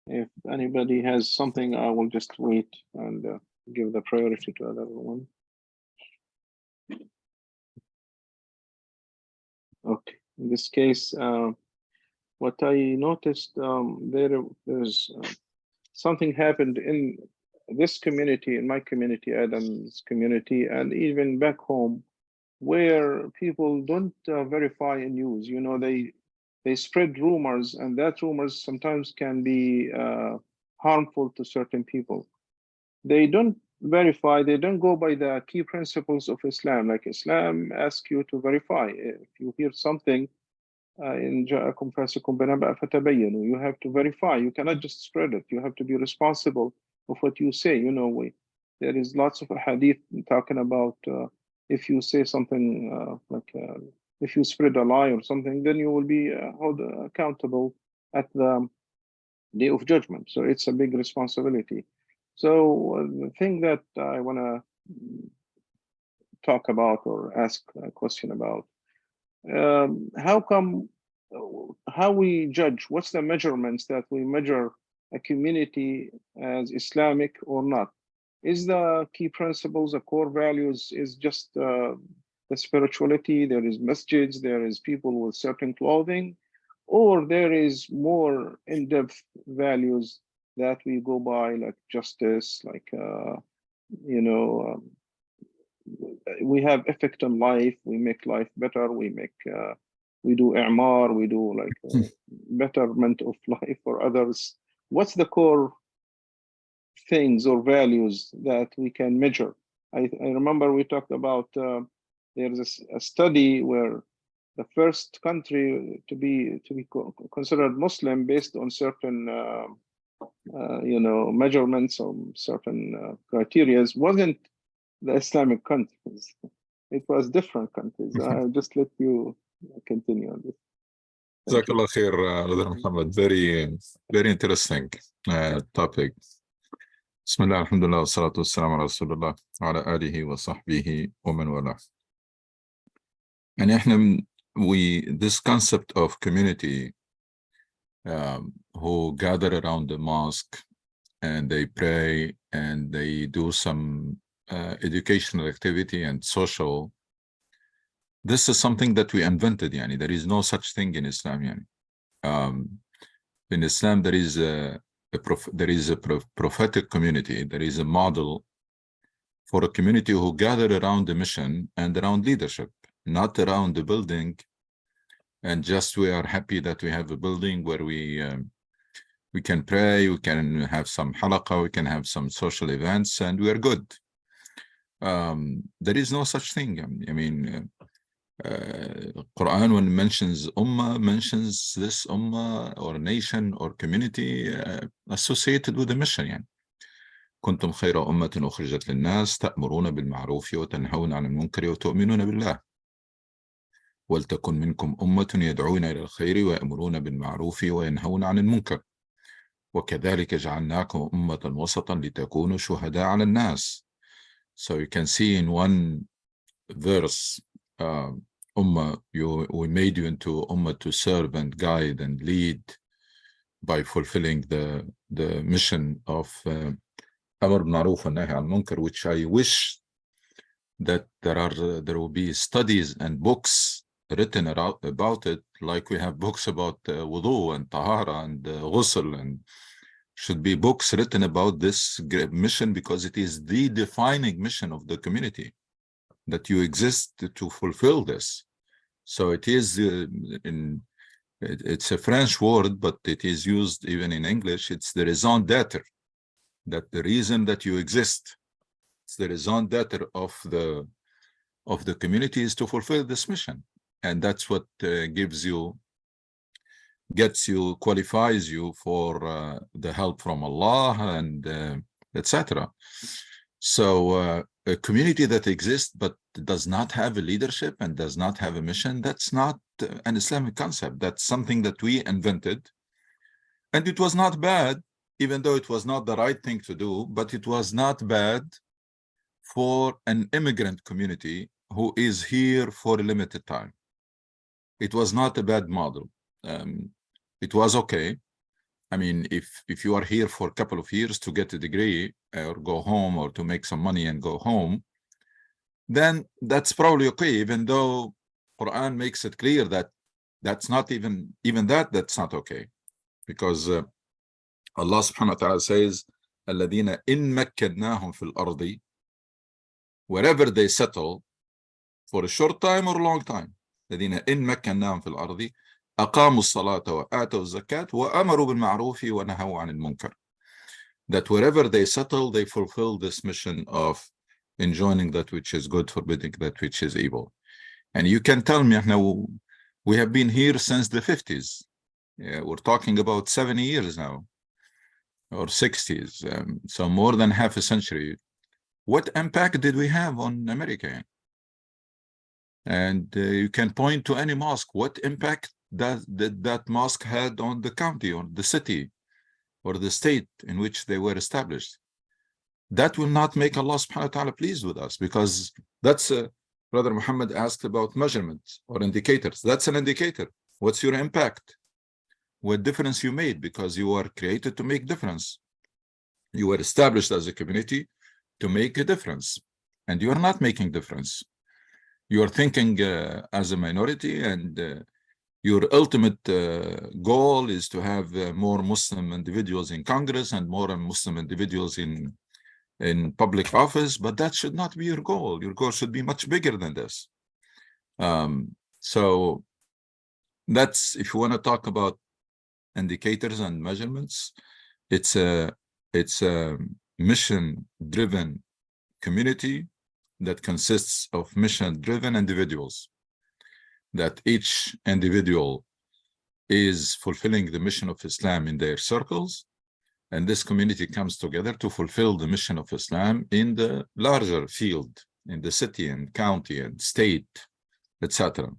If anybody has something, I will just wait and give the priority to other one. Okay, in this case, what I noticed, there's something happened in this community, in my community, Adam's community, and even back home, where people don't verify news. You know, they spread rumors, and that rumors sometimes can be harmful to certain people. They don't verify, they don't go by the key principles of Islam. Like Islam asks you to verify. If you hear something, إن جاءكم فاسق بنبأ فتبينوا, you have to verify. You cannot just spread it. You have to be responsible of what you say. You know, there is lots of hadith talking about if you say something if you spread a lie or something, then you will be held accountable at the day of judgment. So it's a big responsibility. So the thing that I want to talk about or ask a question about, how we judge, what's the measurements that we measure a community as Islamic or not? Is the key principles, the core values, is just the spirituality, there is masjids, there is people with certain clothing, or there is more in-depth values that we go by, like justice, like, we have effect on life, we make life better, we do i'mar, we do like betterment of life for others. What's the core things or values that we can measure? I remember we talked about there's a study where the first country to be considered Muslim based on certain measurements or certain criteria wasn't the Islamic countries. It was different countries. I'll just let you continue on this. Jazakallah khair, Brother Muhammad. Very interesting topic. Bismillah, alhamdulillah, wassalatu wassalamu ala rasulullah, wa ala alihi wa sahbihi wa man wala. And this concept of community who gather around the mosque and they pray and they do some educational activity and social, this is something that we invented. Yani. There is no such thing in Islam. Yani. In Islam, there is a prophetic community. There is a model for a community who gather around the mission and around leadership, not around the building. And just we are happy that we have a building where we can pray, we can have some halaqah, we can have some social events, and we are good. There is no such thing. I mean, Quran, when it mentions ummah, mentions this ummah or nation or community associated with the mission. يعني. كنتم خير أمة أخرجت للناس تأمرون بالمعروف وتنهون عن المنكر وتؤمنون بالله ولتكن منكم أمة يدعون إلى الخير ويأمرون بالمعروف وينهون عن المنكر وكذلك جعلناكم أمة وسطا لتكونوا شهداء على الناس. So you can see in one verse, Ummah, we made you into Ummah to serve and guide and lead by fulfilling the mission of Amr bil Ma'ruf and Nahy al Munkar, which I wish that there will be studies and books written about it, like we have books about wudu and tahara and ghusl, and should be books written about this mission, because it is the defining mission of the community, that you exist to fulfill this. So it is it's a French word, but it is used even in English. It's the raison d'être, that the reason that you exist, it's the raison d'être of the community is to fulfill this mission. And that's what qualifies you for the help from Allah and etc. So a community that exists but does not have a leadership and does not have a mission, that's not an Islamic concept. That's something that we invented. And it was not bad, even though it was not the right thing to do, but it was not bad for an immigrant community who is here for a limited time. It was not a bad model. It was okay. I mean, if you are here for a couple of years to get a degree or go home or to make some money and go home, then that's probably okay, even though Quran makes it clear that that's not even that's not okay, because Allah subhanahu wa ta'ala says, الَّذِينَ إِن مَكَّنَّاهُمْ فِي الْأَرْضِ, wherever they settle for a short time or a long time, الَّذِينَ إِن مَكَّنَّاهُمْ فِي الْأَرْضِ أَقَامُوا الصَّلَاةَ وَآتَوُا الزَّكَاةَ وَأَمَرُوا بِالْمَعْرُوفِ وَنَهَوْا عَنِ الْمُنكَرِ. That wherever they settle, they fulfill this mission of enjoining that which is good, forbidding that which is evil. And you can tell me, now we have been here since the 50s. Yeah, we're talking about 70 years now, or 60s, so more than half a century. What impact did we have on America? And you can point to any mosque. What impact that mosque had on the county or the city or the state in which they were established? That will not make Allah subhanahu wa ta'ala pleased with us, because that's Brother Muhammad asked about measurements or indicators. That's an indicator. What's your impact? What difference you made? Because you are created to make difference. You were established as a community to make a difference, and you are not making difference. You are thinking as a minority, and your ultimate goal is to have more Muslim individuals in Congress and more Muslim individuals in public office, but that should not be your goal. Your goal should be much bigger than this. So that's, if you want to talk about indicators and measurements, it's a mission-driven community that consists of mission-driven individuals, that each individual is fulfilling the mission of Islam in their circles, and this community comes together to fulfill the mission of Islam in the larger field, in the city and county and state, etc.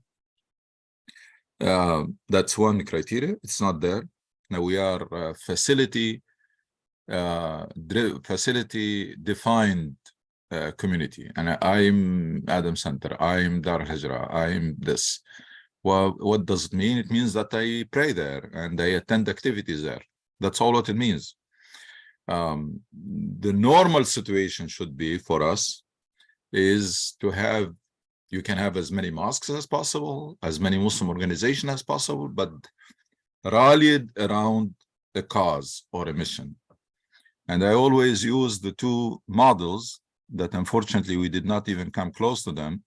That's one criteria. It's not there. Now we are facility-defined community, and I'm Adam Center, I'm Dar Hijra, I'm this. Well, what does it mean? It means that I pray there and I attend activities there. That's all what it means. The normal situation should be for us is to have, you can have as many mosques as possible, as many Muslim organizations as possible, but rallied around a cause or a mission. And I always use the two models that unfortunately we did not even come close to them.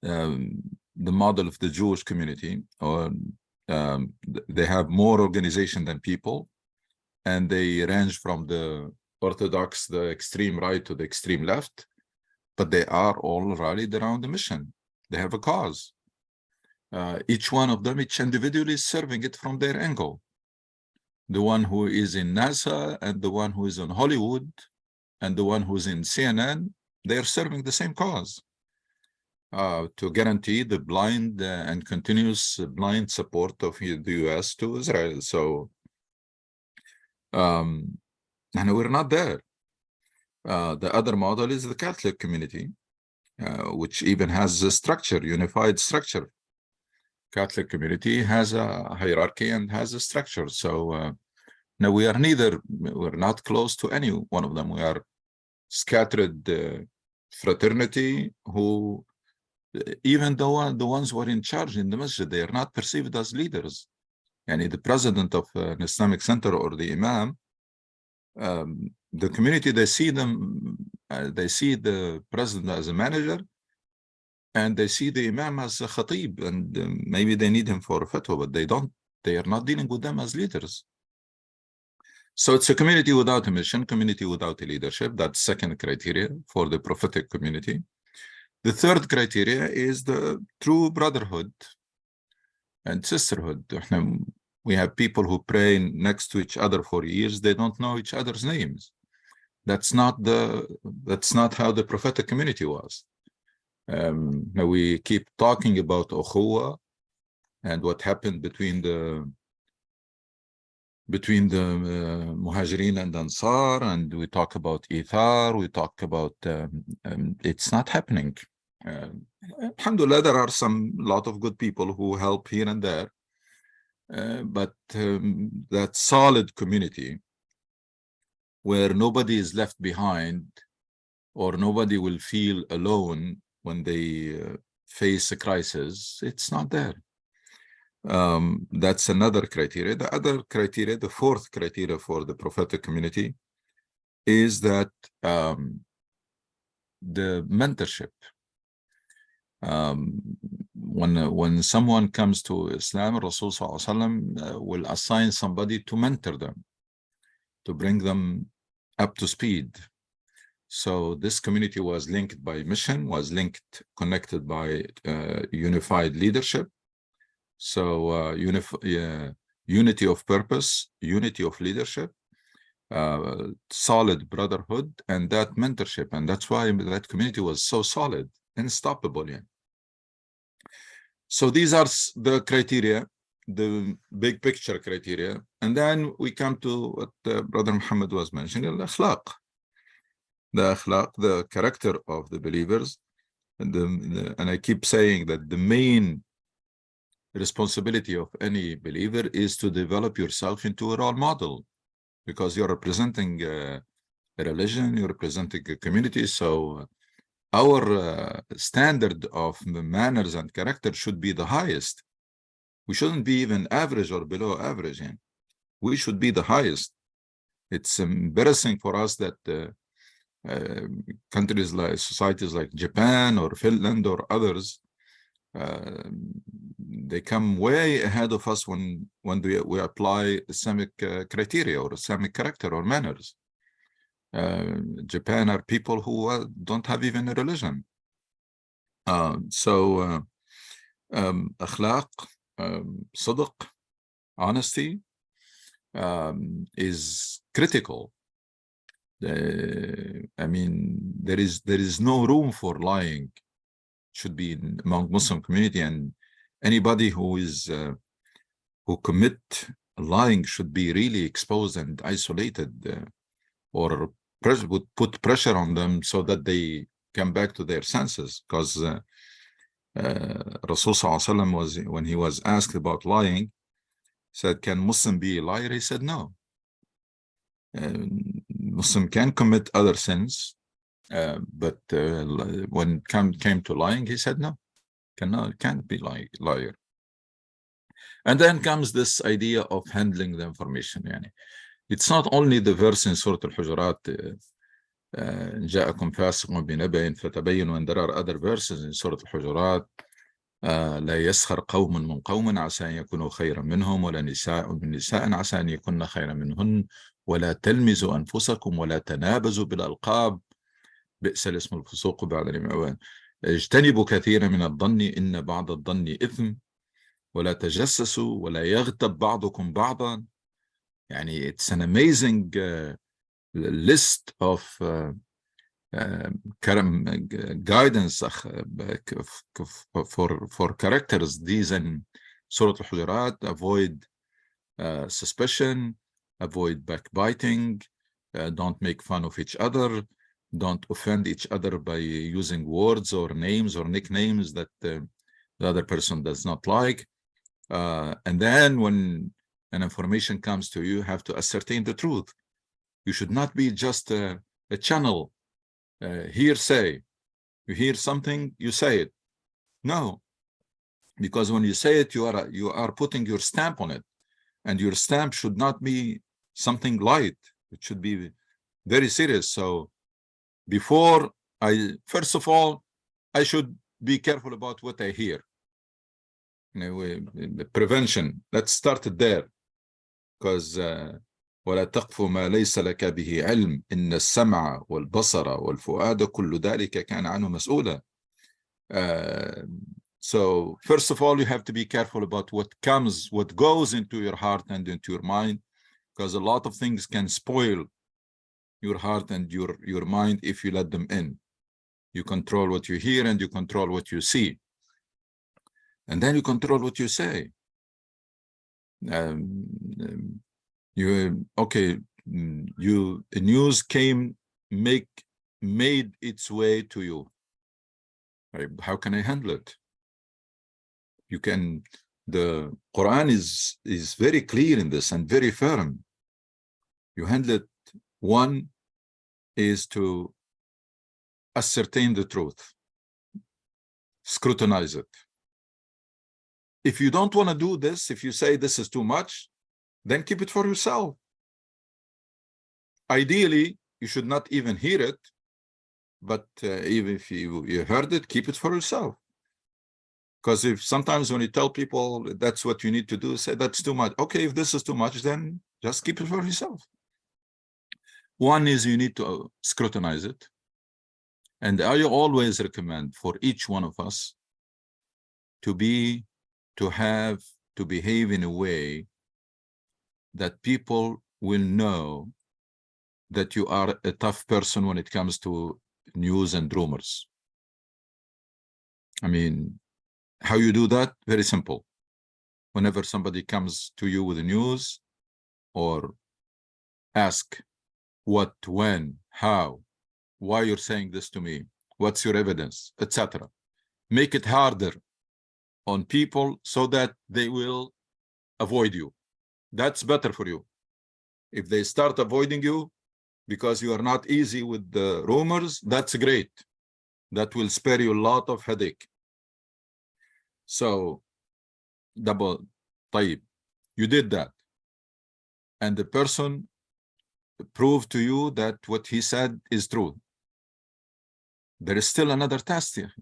The model of the Jewish community, or they have more organization than people, and they range from the Orthodox, the extreme right to the extreme left, but they are all rallied around the mission. They have a cause. Each one of them, each individual is serving it from their angle. The one who is in NASA and the one who is in Hollywood and the one who's in CNN, they are serving the same cause, to guarantee the blind and continuous blind support of the US to Israel. So, and we're not there. The other model is the Catholic community, which even has a structure, unified structure. Catholic community has a hierarchy and has a structure. So now we are we're not close to any one of them. We are scattered fraternity who, even though the ones who are in charge in the masjid, they are not perceived as leaders. And the president of an Islamic center or the imam, the community, they see them, they see the president as a manager, and they see the imam as a khatib, and maybe they need him for a fatwa, but they are not dealing with them as leaders. So it's a community without a mission, community without a leadership. That's second criteria for the prophetic community. The third criteria is the true brotherhood and sisterhood. We have people who pray next to each other for years. They don't know each other's names. That's not how the prophetic community was. Now we keep talking about ukhuwa and what happened between the Muhajirin and Ansar, and we talk about Ithar, we talk about, it's not happening. Alhamdulillah, there are lot of good people who help here and there, but that solid community where nobody is left behind or nobody will feel alone when they face a crisis, it's not there. That's another criteria. The other criteria, the fourth criteria for the prophetic community, is that the mentorship. When someone comes to Islam, Rasul will assign somebody to mentor them, to bring them up to speed. So this community was linked by mission, was connected by unified leadership. So unity of purpose, unity of leadership, solid brotherhood, and that mentorship. And that's why that community was so solid, unstoppable. Yeah. So these are the criteria, the big picture criteria. And then we come to what Brother Muhammad was mentioning, al-akhlaq. The akhlaq, the character of the believers. And I keep saying that the main responsibility of any believer is to develop yourself into a role model, because you're representing a religion, you're representing a community. So our standard of manners and character should be the highest. We shouldn't be even average or below average. Yeah. We should be the highest. It's embarrassing for us that countries like societies like Japan or Finland or others, they come way ahead of us when we apply Islamic criteria or Islamic character or manners. Japan are people who don't have even a religion. So akhlaq, صدق, honesty is critical. I mean, there is no room for lying. Should be among Muslim community, and anybody who commit lying should be really exposed and isolated, or would put pressure on them so that they come back to their senses. Because Rasul Sallallahu was, when he was asked about lying, said, "Can Muslim be a liar?" He said, "No. Muslim can commit other sins, but when it came to lying, he said no, can't be liar." And then comes this idea of handling the information. Yani, it's not only the verse in Surah Al-Hujurat, جاءكم فاسق بنبأ فتبينوا, and there are other verses in Surah Al-Hujurat, لا يسخر قوم من قوم عسى أن يكونوا خيرا منهم ولا نساء من نساء عسى أن يكون خيرا منهن ولا تلمزوا أنفسكم ولا تنابزوا بالألقاب بئس الاسم الفسوق بعد الإيمان اجتنبوا كثيرا من الظن إن بعض الظن إثم ولا تجسسوا ولا يغتب بعضكم بعضا. يعني it's an amazing list of guidance for characters. These in Surah Al-Hujurat: avoid suspicion, avoid backbiting, don't make fun of each other, don't offend each other by using words or names or nicknames that the other person does not like. And then when an information comes to you, you have to ascertain the truth. You should not be just a channel, hearsay. You hear something, you say it. No, because when you say it, you are putting your stamp on it, and your stamp should not be something light. It should be very serious. So before first of all, I should be careful about what I hear. Prevention, let's start it there, because ولا تقف ما ليس لك به علم إن السمع والبصر والفؤاد كل ذلك كان عنه مسؤولا. So first of all, you have to be careful about what goes into your heart and into your mind, because a lot of things can spoil your heart and your mind if you let them in. You control what you hear and you control what you see. And then you control what you say. News made its way to you. How can I handle it? You can The Quran is very clear in this and very firm. You handle it. One is to ascertain the truth, scrutinize it. If you don't want to do this, if you say this is too much, then keep it for yourself. Ideally, you should not even hear it, but even if you heard it, keep it for yourself. Because if sometimes when you tell people that's what you need to do, say that's too much. Okay, if this is too much, then just keep it for yourself. One is you need to scrutinize it. And I always recommend for each one of us to behave in a way that people will know that you are a tough person when it comes to news and rumors. I mean, how you do that? Very simple. Whenever somebody comes to you with the news or ask what, when, how, why you're saying this to me, what's your evidence, etc. Make it harder on people so that they will avoid you. That's better for you. If they start avoiding you because you are not easy with the rumors, that's great. That will spare you a lot of headache. So, طيب, you did that. And the person proved to you that what he said is true. There is still another test here.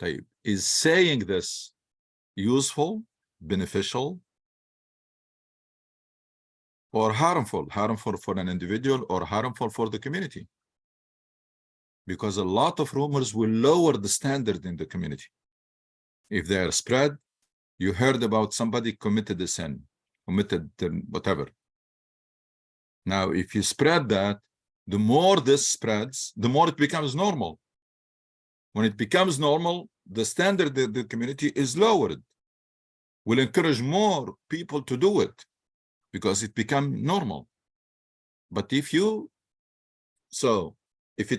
طيب, is saying this useful, beneficial, or harmful? Harmful for an individual or harmful for the community? Because a lot of rumors will lower the standard in the community. If they are spread, you heard about somebody committed a sin, committed whatever. Now, if you spread that, the more this spreads, the more it becomes normal. When it becomes normal, the standard of the community is lowered. Will encourage more people to do it because it becomes normal. But if it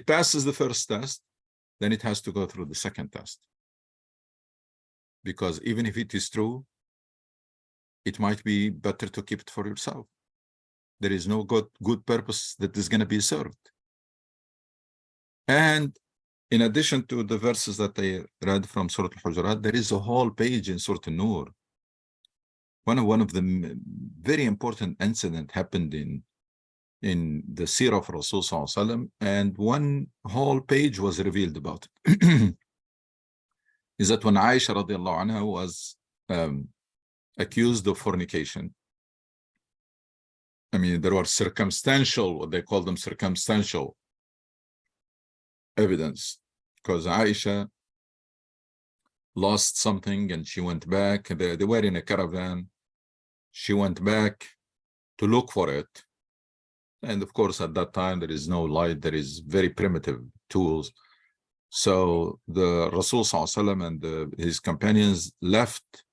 passes the first test, then it has to go through the second test. Because even if it is true, it might be better to keep it for yourself. There is no good purpose that is going to be served. And in addition to the verses that I read from Surah Al-Hujurat, there is a whole page in Surah An-Nur. One of the very important incident happened in the seerah of Rasul Sallallahu Alaihi Wasallam, and one whole page was revealed about it. Is that when Aisha radiallahu anha was accused of fornication. I mean, there were what they call them circumstantial evidence, because Aisha lost something and she went back. They were in a caravan. She went back to look for it. And of course, at that time, there is no light. There is very primitive tools. So the Rasul Sallallahu Alaihi Wasallam and his companions left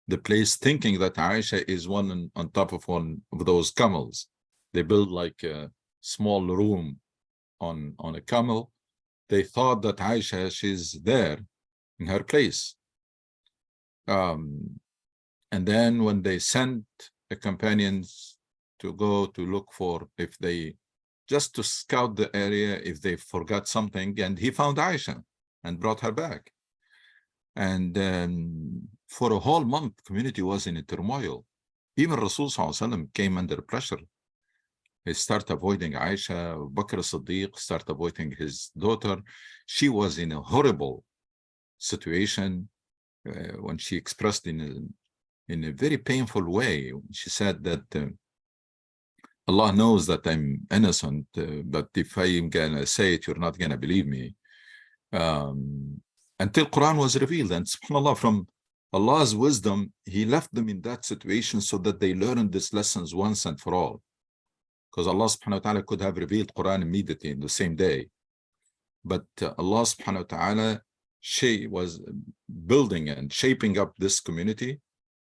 the place thinking that Aisha is on top of one of those camels. They built like a small room on a camel. They thought that Aisha, she's there in her place. And then when they sent the companions to go to look for, just to scout the area, if they forgot something, and he found Aisha and brought her back. And for a whole month, community was in a turmoil. Even Rasul Sallallahu Alaihi Wasallam came under pressure. He started avoiding Aisha. Bakr as-Siddiq started avoiding his daughter. She was in a horrible situation when she expressed in a very painful way. She said that Allah knows that I'm innocent, but if I'm gonna say it, you're not gonna believe me. Until Quran was revealed, and subhanAllah, from Allah's wisdom, He left them in that situation so that they learned these lessons once and for all. Because Allah subhanahu wa ta'ala could have revealed Quran immediately in the same day. But Allah subhanahu wa ta'ala, she was building and shaping up this community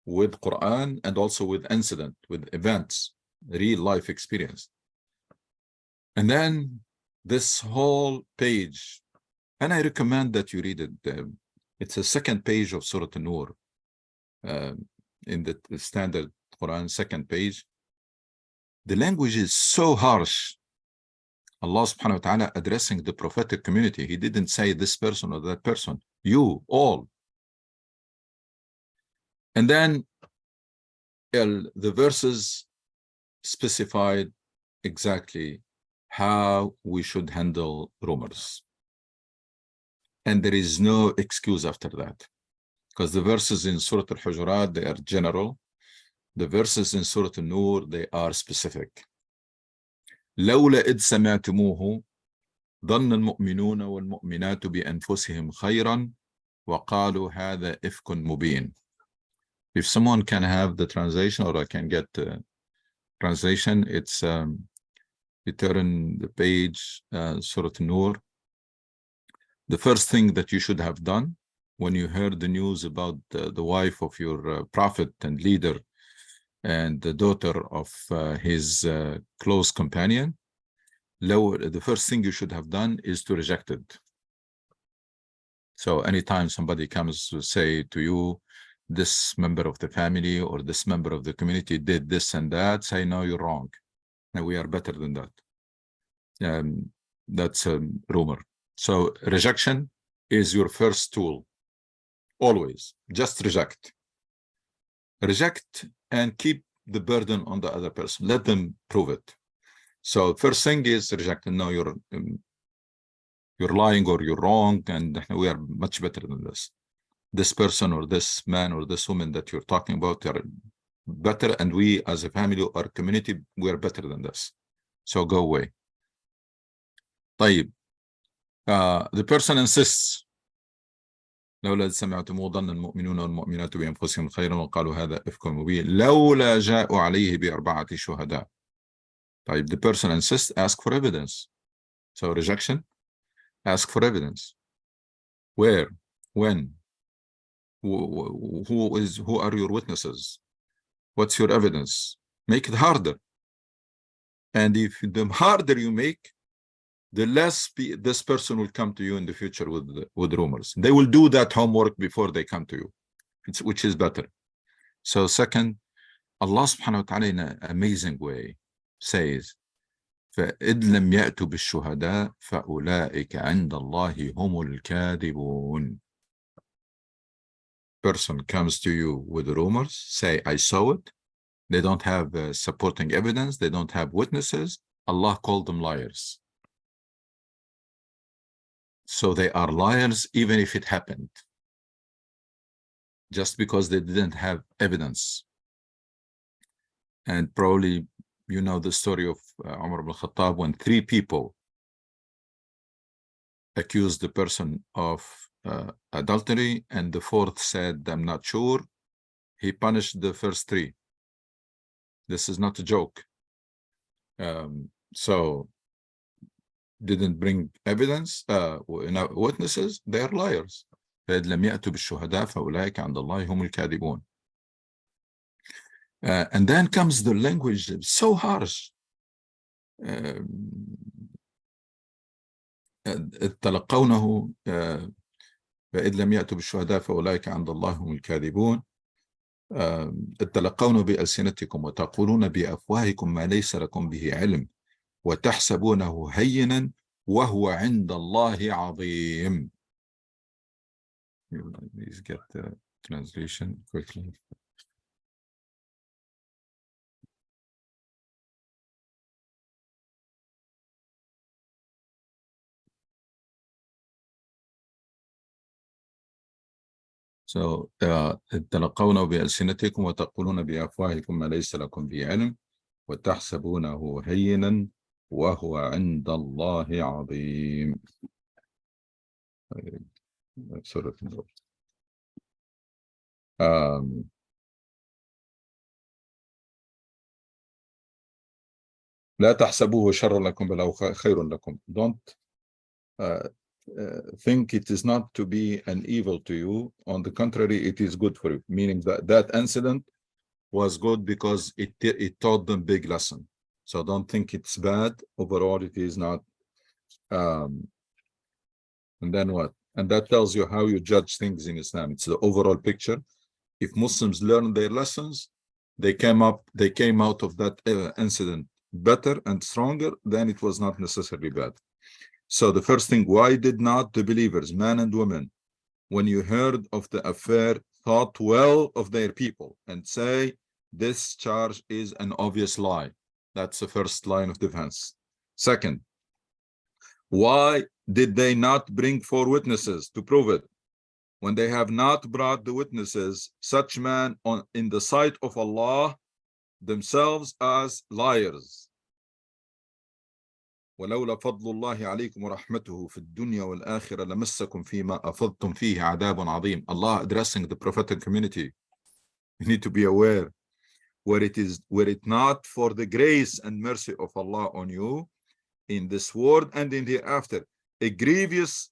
with Quran and also with incident, with events, real life experience. And then this whole page, and I recommend that you read it. It's a second page of Surah An-Nur. in the standard Quran, second page. The language is so harsh. Allah subhanahu wa ta'ala addressing the prophetic community. He didn't say this person or that person, you all. And then the verses specified exactly how we should handle rumors. And there is no excuse after that. Because the verses in Surah Al-Hujurat, they are general. The verses in Surah An-Nur, they are specific. لولا إذ سمعتموه ظن المؤمنون والمؤمنات بأنفسهم خيرا وقالوا هذا إفك مبين. If someone can have the translation, or I can get the translation, it's you turn the page, Surah An-Nur. The first thing that you should have done when you heard the news about the wife of your prophet and leader and the daughter of his close companion, the first thing you should have done is to reject it. So anytime somebody comes to say to you, this member of the family or this member of the community did this and that, say, no, you're wrong. And we are better than that. That's a rumor. So rejection is your first tool. Always. Just reject. Reject and keep the burden on the other person. Let them prove it. So first thing is reject. No, you're lying or you're wrong, and we are much better than this. This person or this man or this woman that you're talking about are better, and we as a family or community, we are better than this. So go away. طيب. The person insists. لولا سمعتموه ظن المؤمنون والمؤمنات بأنفسهم خيرا وقالوا هذا إفك مبين لولا جاءوا عليه بأربعة شهداء. طيب, the person insists, ask for evidence. So rejection, ask for evidence. Where? When? Who are your witnesses? What's your evidence? Make it harder. And if the harder you make, the less this person will come to you in the future with rumors. They will do that homework before they come to you, which is better. So second, Allah subhanahu wa ta'ala in an amazing way says, فَإِذْ لَمْ يَأْتُوا بِالشُّهَدَاءِ فَأُولَٰئِكَ عِنْدَ اللَّهِ هُمُ الْكَاذِبُونَ. Person comes to you with rumors, say, I saw it. They don't have supporting evidence. They don't have witnesses. Allah called them liars. So they are liars even if it happened, just because they didn't have evidence. And probably you know the story of Umar ibn Khattab, when 3 people accused the person of adultery, and the 4th said, I'm not sure. He punished the first 3. This is not a joke. So didn't bring evidence, witnesses, they are liars. فإذ لم يأتوا بالشهداء فأولئك عند الله هم الكاذبون. And then comes the language so harsh. تلقونه فإذ لم يأتوا بالشهداء فأولئك عند الله هم الكاذبون. تلقونه بألسنتكم وتقولون بأفواهكم ما ليس لكم به علم وتحسبونه هينا وهو عند الله عظيم. Please get the translation quickly. So تلقونه بألسنتكم وتقولون بأفواهكم ما ليس لكم به علم وتحسبونه هينا وهو عند الله عظيم. لا تحسبوه شر لكم بل هو خير لكم. Don't think it is not to be an evil to you. On the contrary, it is good for you. Meaning that incident was good because it taught them big lesson. So don't think it's bad. Overall, it is not. And then what? And that tells you how you judge things in Islam. It's the overall picture. If Muslims learn their lessons, they came out of that incident better and stronger, then it was not necessarily bad. So the first thing, why did not the believers, men and women, when you heard of the affair, thought well of their people and say, this charge is an obvious lie? That's the first line of defense. Second, why did they not bring 4 witnesses to prove it? When they have not brought the witnesses, such men in the sight of Allah themselves as liars. ولولا فضل الله عليكم ورحمته في الدنيا والآخرة لمسكم فيما أفضتم فيه عذاب عظيم. Allah addressing the prophetic community. You need to be aware, were it not for the grace and mercy of Allah on you in this world and in the hereafter, a grievous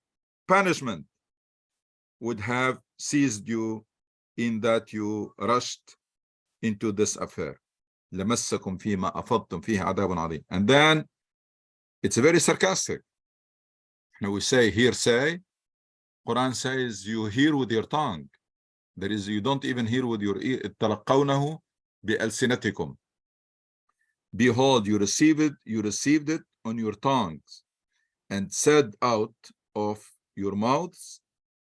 punishment would have seized you in that you rushed into this affair. لمسكم فيما أفضتم فيه عذاب عظيم. And then it's very sarcastic. Now we say hearsay. Quran says you hear with your tongue. There is, you don't even hear with your ear. تلقونه بألسنتكم. Behold, you received it on your tongues, and said out of your mouths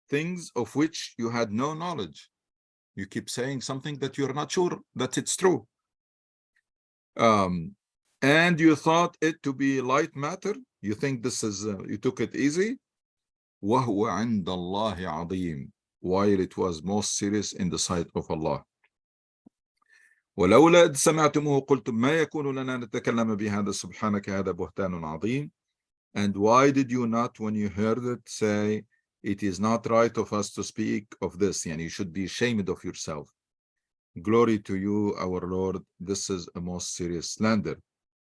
things of which you had no knowledge. You keep saying something that you're not sure that it's true. And you thought it to be light matter. You think this is, you took it easy. وَهُوَ عِنْدَ اللَّهِ عَظِيمٌ. While it was most serious in the sight of Allah. ولولا إذ سمعتموه قلتم ما يكون لنا نتكلم بهذا سبحانك هذا بهتان عظيم. And why did you not, when you heard it, say, it is not right of us to speak of this, and you should be ashamed of yourself. Glory to you, our Lord, this is a most serious slander.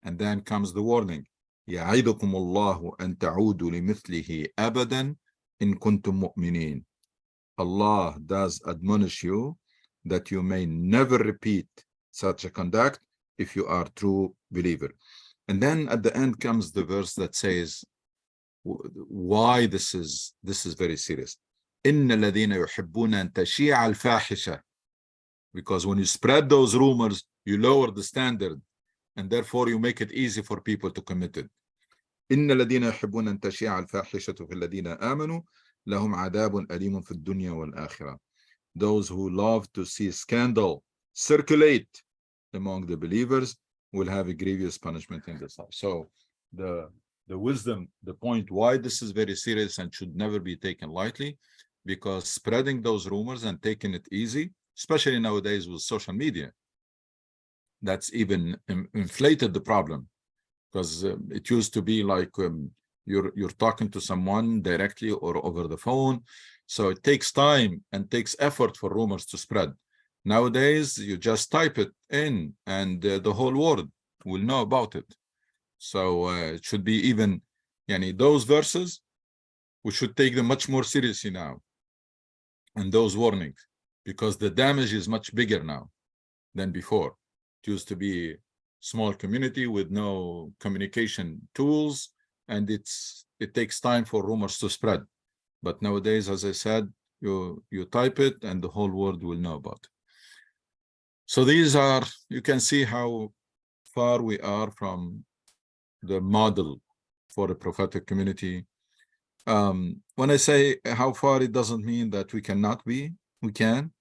And then comes the warning. يعظكم الله أن تعودوا لمثله أبدا إن كنتم مؤمنين. Allah does admonish you that you may never repeat such a conduct if you are true believer. And then at the end comes the verse that says why this is very serious. إن الذين يحبون أن تشيع الفاحشة. Because when you spread those rumors, you lower the standard, and therefore you make it easy for people to commit it. إن الذين يحبون أن تشيع الفاحشة في الذين آمنوا لهم عذاب أليم في الدنيا والآخرة. Those who love to see scandal circulate among the believers will have a grievous punishment in this life. So the wisdom, the point why this is very serious and should never be taken lightly, because spreading those rumors and taking it easy, especially nowadays with social media, that's even inflated the problem. Because it used to be like you're talking to someone directly or over the phone, so it takes time and takes effort for rumors to spread. Nowadays, you just type it in, and the whole world will know about it. So it should be even, those verses, we should take them much more seriously now, and those warnings, because the damage is much bigger now than before. It used to be small community with no communication tools, and it takes time for rumors to spread. But nowadays, as I said, you type it and the whole world will know about it. So these are, you can see how far we are from the model for the prophetic community. When I say how far, it doesn't mean that we cannot be. We can.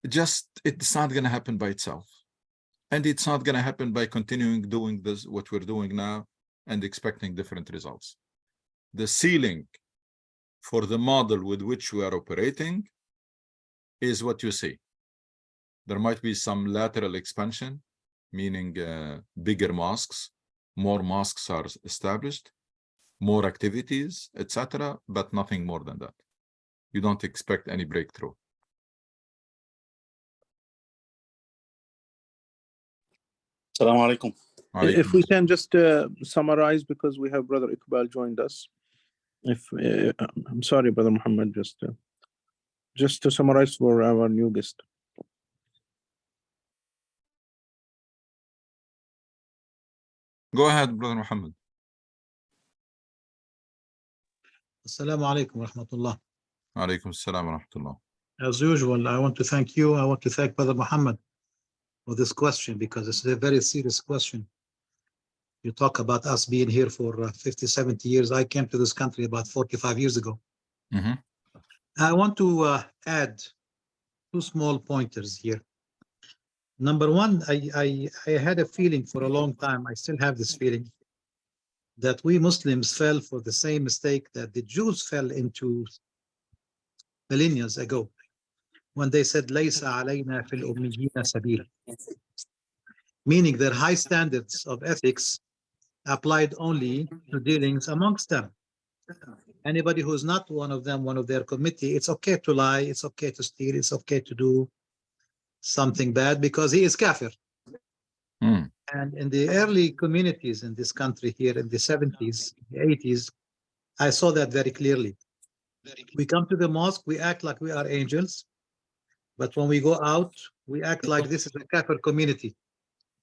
It's not going to happen by itself. And it's not going to happen by continuing doing this, what we're doing now, and expecting different results. The ceiling for the model with which we are operating is what you see. There might be some lateral expansion, meaning bigger mosques, more mosques are established, more activities, etc., but nothing more than that. You don't expect any breakthrough. Assalamu alaikum. If we can just summarize, because we have Brother Iqbal joined us. I'm sorry, Brother Muhammad, just to summarize for our new guest. Go ahead, Brother Muhammad. Assalamu alaikum wa rahmatullah. Alaikum assalam wa rahmatullah. As usual, I want to thank you. I want to thank Brother Muhammad for this question, because it's a very serious question. You talk about us being here for 50, 70 years. I came to this country about 45 years ago. Mhm. I want to add two small pointers here. Number one, I had a feeling for a long time, I still have this feeling, that we Muslims fell for the same mistake that the Jews fell into millennia ago, when they said, "Laysa alayna fil ummiyina sabil," meaning their high standards of ethics applied only to dealings amongst them. Anybody who's not one of them, one of their committee, it's okay to lie, it's okay to steal, it's okay to do something bad, because he is kafir. Mm. And in the early communities in this country here in the 70s, the 80s, I saw that very clearly. We come to the mosque, we act like we are angels, but when we go out, we act like this is a kafir community,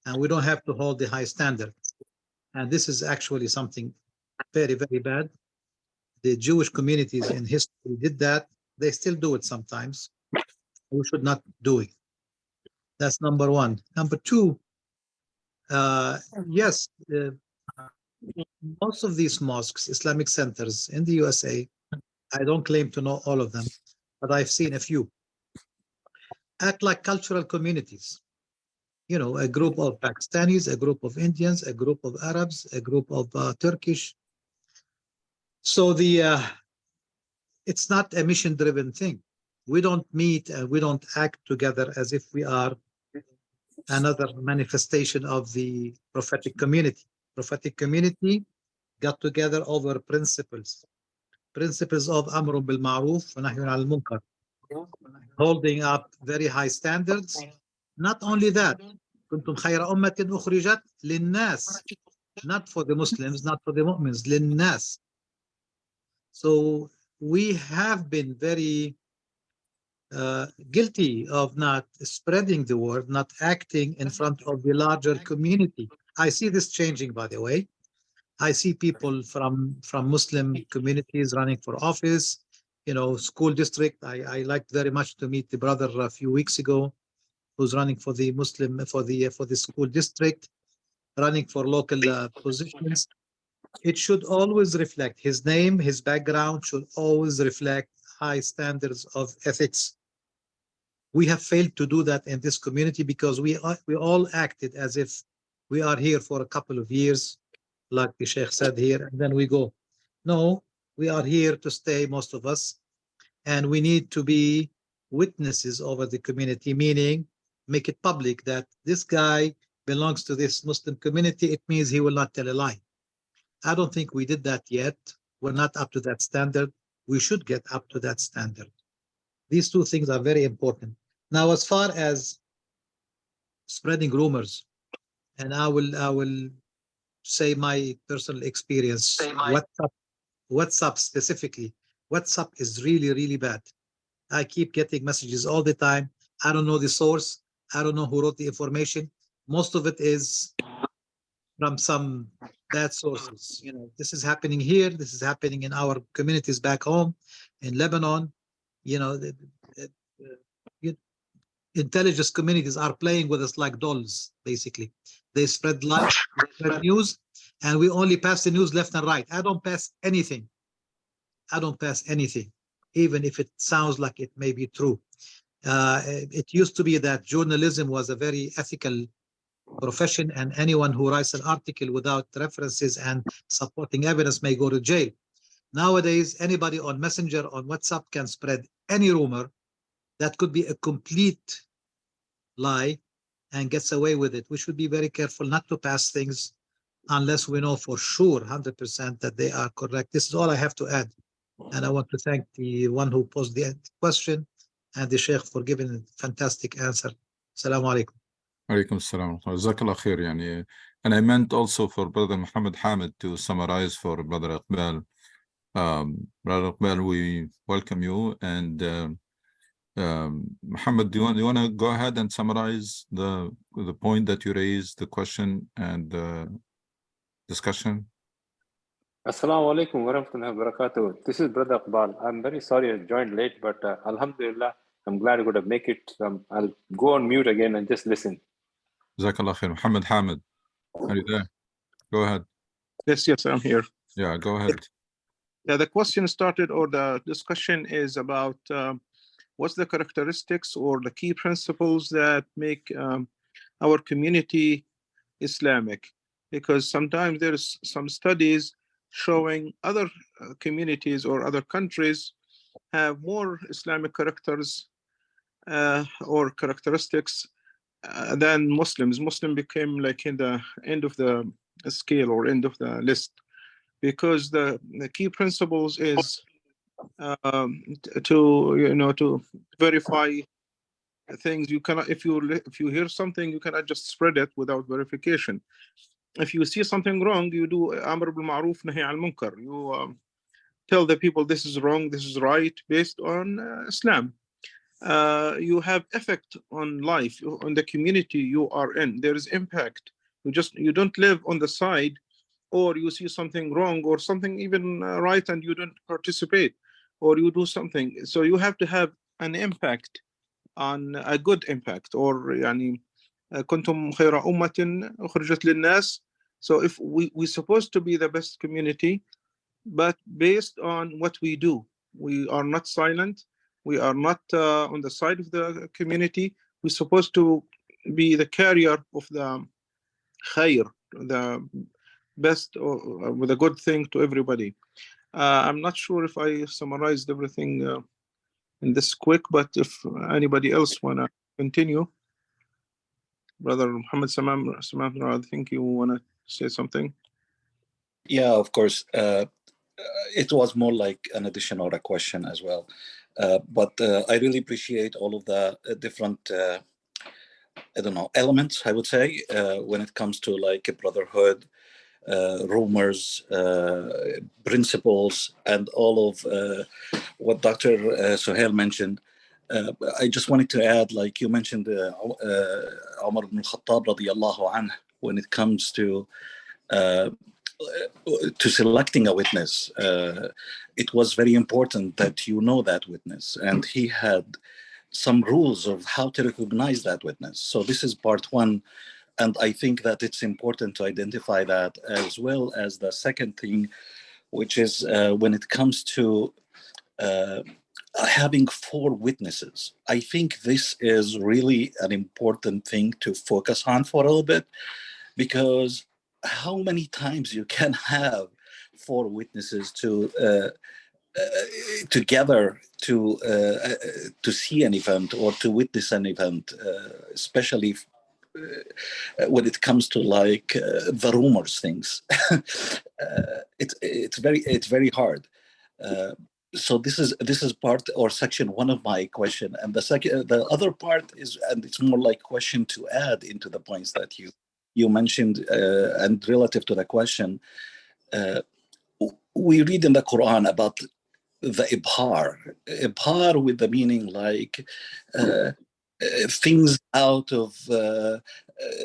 and we don't have to hold the high standard. And this is actually something very, very bad. The Jewish communities in history did that. They still do it sometimes. We should not do it. That's number one. Number two, yes, most of these mosques, Islamic centers in the USA, I don't claim to know all of them, but I've seen a few, act like cultural communities. You know, a group of Pakistanis, a group of Indians, a group of Arabs, a group of Turkish. So it's not a mission-driven thing. We don't meet and we don't act together as if we are another manifestation of the prophetic community. Prophetic community got together over principles of Amrun bil Ma'ruf wa Nahyun al Munkar, holding up very high standards. Not only that, كنتم خير أمة أخرجت للناس, not for the Muslims, not for the mu'mins, للناس. So we have been very guilty of not spreading the word, not acting in front of the larger community. I see this changing, by the way. I see people from Muslim communities running for office, you know, school district. I liked very much to meet the brother a few weeks ago who's running for the Muslim, for the school district, running for local positions. It should always reflect his name, his background should always reflect high standards of ethics. We have failed to do that in this community because we all acted as if we are here for a couple of years, like the Sheikh said here, and then we go. No, we are here to stay, most of us, and we need to be witnesses over the community, meaning make it public that this guy belongs to this Muslim community. It means he will not tell a lie. I don't think we did that yet. We're not up to that standard. We should get up to that standard. These two things are very important. Now, as far as spreading rumors, and I will say my personal experience, WhatsApp specifically. WhatsApp is really, really bad. I keep getting messages all the time. I don't know the source. I don't know who wrote the information. Most of it is from some bad sources. You know, this is happening here. This is happening in our communities back home in Lebanon. You know, intelligence communities are playing with us like dolls, basically. They spread lies, spread news, and we only pass the news left and right. I don't pass anything. I don't pass anything, even if it sounds like it may be true. It used to be that journalism was a very ethical profession, and anyone who writes an article without references and supporting evidence may go to jail. Nowadays, anybody on Messenger, on WhatsApp can spread any rumor that could be a complete lie and gets away with it. We should be very careful not to pass things unless we know for sure 100% that they are correct. This is all I have to add. And I want to thank the one who posed the question and the Sheikh for giving a fantastic answer. Assalamu alaikum. Alaikum assalam. Jazakallah khair. Yani, and I meant also for Brother Muhammad Hamid to summarize for Brother Iqbal. Brother Iqbal, we welcome you. And Muhammad, do you want to go ahead and summarize the point that you raised, the question and the discussion? Assalamu alaikum wa rahmatullahi wa barakatuh. This is Brother Iqbal. I'm very sorry I joined late, but Alhamdulillah, I'm glad I could make it. I'll go on mute again and just listen. Jazakallah khair. Muhammad Hamid, are you there? Go ahead. Yes, I'm here. Yeah, go ahead. Yeah, the question started, or the discussion is about what's the characteristics or the key principles that make our community Islamic? Because sometimes there's some studies showing other communities or other countries have more Islamic characters or characteristics than Muslims. Muslim became like in the end of the scale or end of the list, because the key principles is to verify things. You cannot, if you hear something, you cannot just spread it without verification. If you see something wrong, you do Amr bil Ma'ruf Nahi al Munkar. You tell the people this is wrong, this is right, based on Islam. You have effect on life, on the community you are in. There is impact. You don't live on the side, or you see something wrong or something even right and you don't participate, or you do something. So you have to have an impact, on a good impact, or يعني كنتم خير أمة أخرجت للناس. So if we're supposed to be the best community, but based on what we do. We are not silent. We are not on the side of the community. We're supposed to be the carrier of the khair, the best, or with a good thing to everybody. I'm not sure if I summarized everything in this quick, but if anybody else want to continue. Brother Muhammad Samam, I think you want to say something. Yeah, of course. It was more like an addition or a question as well. But I really appreciate all of the different, elements, I would say, when it comes to like a brotherhood, rumors, principles, and all of what Dr. Suhail mentioned. I just wanted to add, like you mentioned, Umar ibn Khattab radiyallahu anhu, when it comes to selecting a witness, it was very important that you know that witness, and he had some rules of how to recognize that witness. So this is part one, and I think that it's important to identify that, as well as the second thing, which is when it comes to having 4 witnesses. I think this is really an important thing to focus on for a little bit, because how many times you can have 4 witnesses together to see an event or to witness an event, especially when it comes to like the rumors things. It's very hard. So this is part or section 1 of my question, and the other part is, and it's more like question to add into the points that you mentioned, and relative to the question, we read in the Quran about the ibhar with the meaning like things out of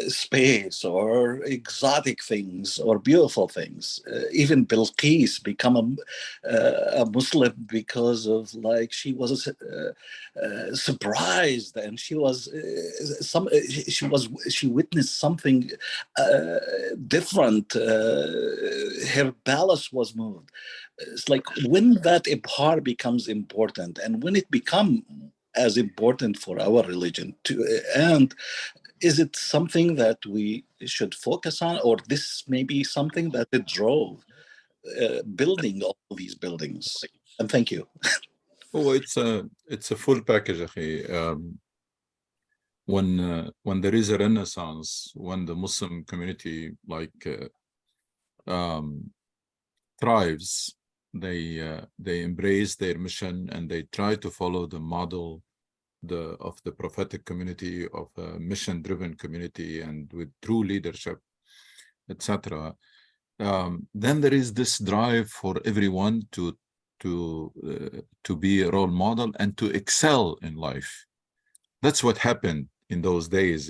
space, or exotic things, or beautiful things. Even Bilqis become a Muslim because of like she was surprised, and she witnessed something different. Her palace was moved. It's like when that ibhar becomes important, and when it becomes as important for our religion and is it something that we should focus on, or this may be something that it drove building all these buildings? And thank you. Oh, it's a full package, akhi. When there is a renaissance, when the Muslim community thrives, they embrace their mission, and they try to follow the model of the prophetic community, of a mission-driven community, and with true leadership, etc. Then there is this drive for everyone to be a role model and to excel in life. That's what happened in those days,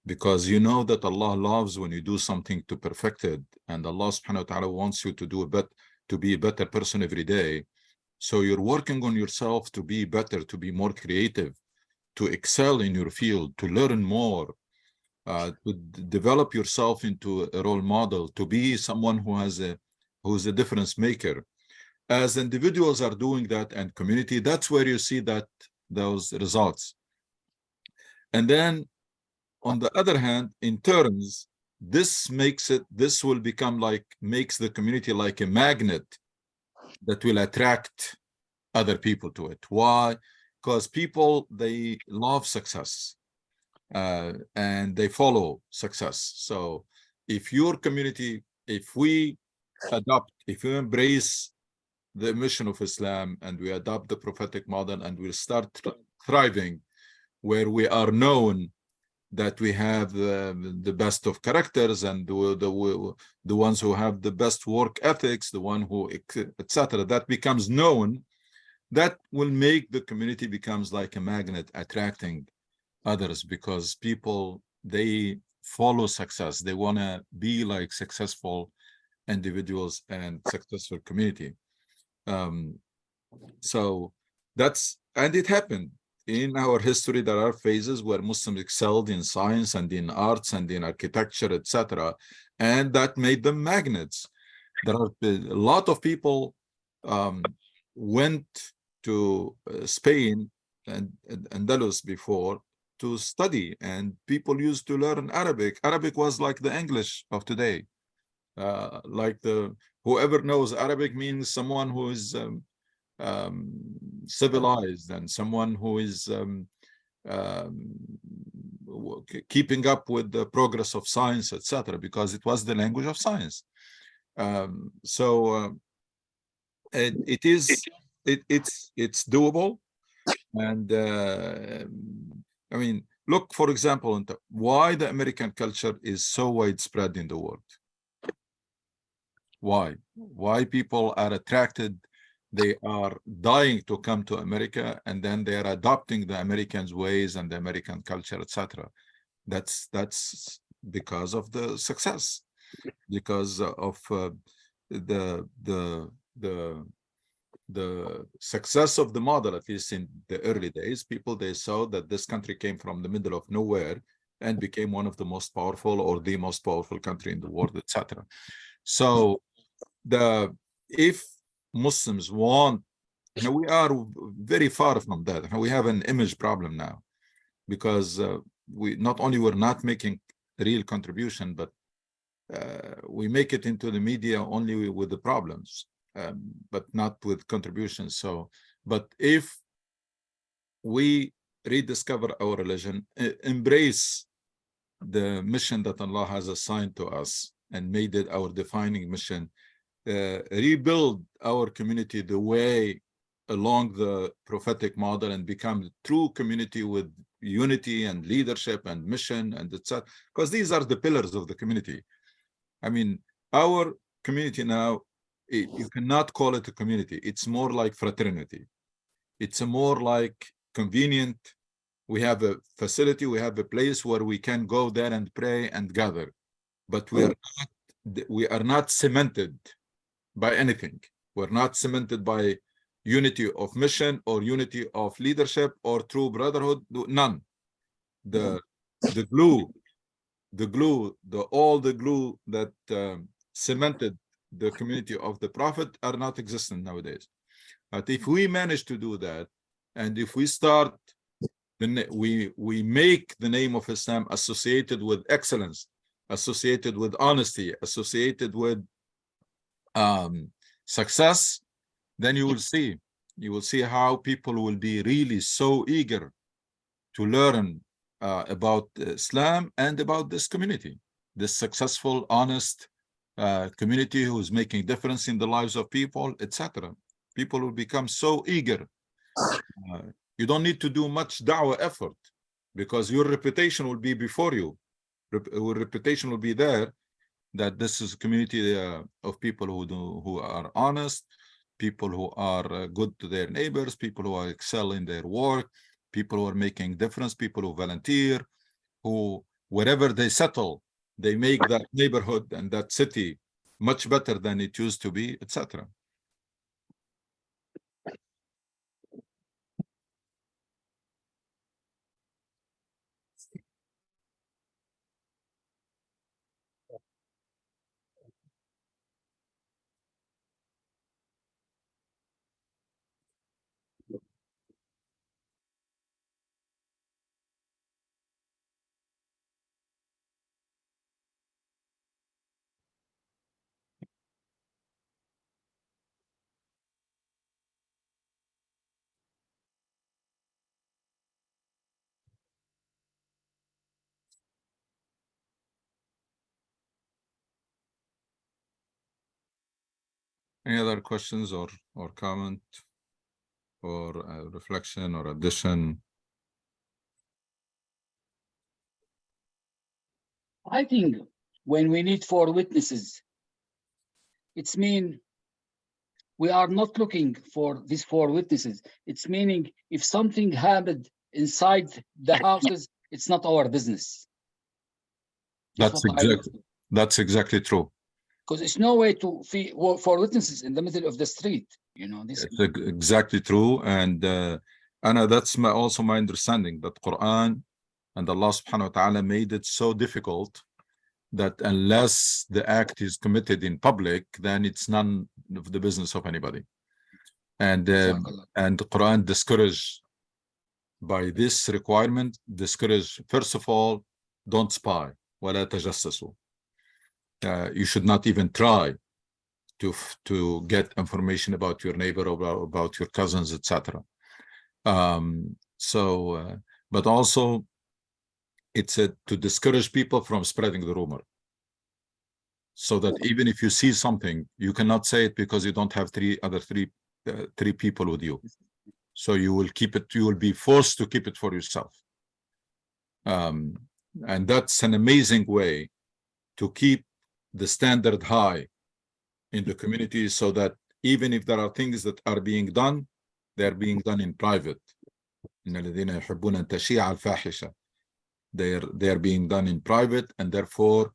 because you know that Allah loves when you do something to perfect it, and Allah subhanahu wa ta'ala wants you to be a better person every day. So you're working on yourself to be better, to be more creative, to excel in your field, to learn more, to develop yourself into a role model, to be someone who's a difference maker. As individuals are doing that and community, that's where you see those results. And then on the other hand, in terms, this will become makes the community like a magnet that will attract other people to it. Why? Because people, they love success and they follow success. So if your community, if we embrace the mission of Islam and we adopt the prophetic model and we start thriving, where we are known that we have the best of characters and the ones who have the best work ethics, the one who, etc., that becomes known, that will make the community becomes like a magnet attracting others, because people, they follow success. They want to be like successful individuals and successful community. So and it happened. In our history, there are phases where Muslims excelled in science and in arts and in architecture, etc., and that made them magnets. There are a lot of people went to Spain and Andalus before to study, and people used to learn Arabic. Arabic was like the English of today. Whoever knows Arabic means someone who is civilized and someone who is keeping up with the progress of science, etc., because it was the language of science. It's doable, and I mean, look, for example, into why the American culture is so widespread in the world. Why people are attracted, they are dying to come to America, and then they are adopting the Americans' ways and the American culture, etc. That's because of the success, because of the success of the model. At least in the early days, people, they saw that this country came from the middle of nowhere and became one of the most powerful or the most powerful country in the world, etc. So if Muslims want, we are very far from that. We have an image problem now, because we not only we're not making real contribution, but we make it into the media only with the problems, but not with contributions. So, but if we rediscover our religion, embrace the mission that Allah has assigned to us and made it our defining mission, rebuild our community the way along the prophetic model and become a true community with unity and leadership and mission and etc. Because these are the pillars of the community. I mean, our community now, you cannot call it a community. It's more like fraternity. It's a more like convenient. We have a facility, we have a place where we can go there and pray and gather, but we are not cemented by anything. We're not cemented by unity of mission or unity of leadership or true brotherhood. None. The glue that cemented the community of the Prophet are not existent nowadays. But if we manage to do that, and if we start, then we make the name of Islam associated with excellence, associated with honesty, associated with success, then you will see how people will be really so eager to learn about Islam and about this community, this successful, honest community who's making difference in the lives of people, etc. People will become so eager. You don't need to do much da'wah effort, because your reputation will be before you. Your reputation will be there, that this is a community of people who are honest, people who are good to their neighbors, people who excel in their work, people who are making difference, people who volunteer, who wherever they settle, they make that neighborhood and that city much better than it used to be, etc. Any other questions or comment or reflection or addition? I think when we need 4 witnesses, it's mean we are not looking for these 4 witnesses. It's meaning if something happened inside the houses, it's not our business. That's exactly true. Because it's no way to feed 4 witnesses in the middle of the street. You know, this It's exactly true. And Anna, that's also my understanding that Quran and Allah subhanahu wa ta'ala made it so difficult that unless the act is committed in public, then it's none of the business of anybody. And the Quran discouraged by this requirement, first of all, don't spy. وَلَا تَجَسَّسُوا. You should not even try to get information about your neighbor or about your cousins, etc. But also it's to discourage people from spreading the rumor, so that even if you see something, you cannot say it because you don't have three people with you. So you will keep it. You will be forced to keep it for yourself. And that's an amazing way to keep the standard high in the community, so that even if there are things that are being done, they're being done in private. They're being done in private, and therefore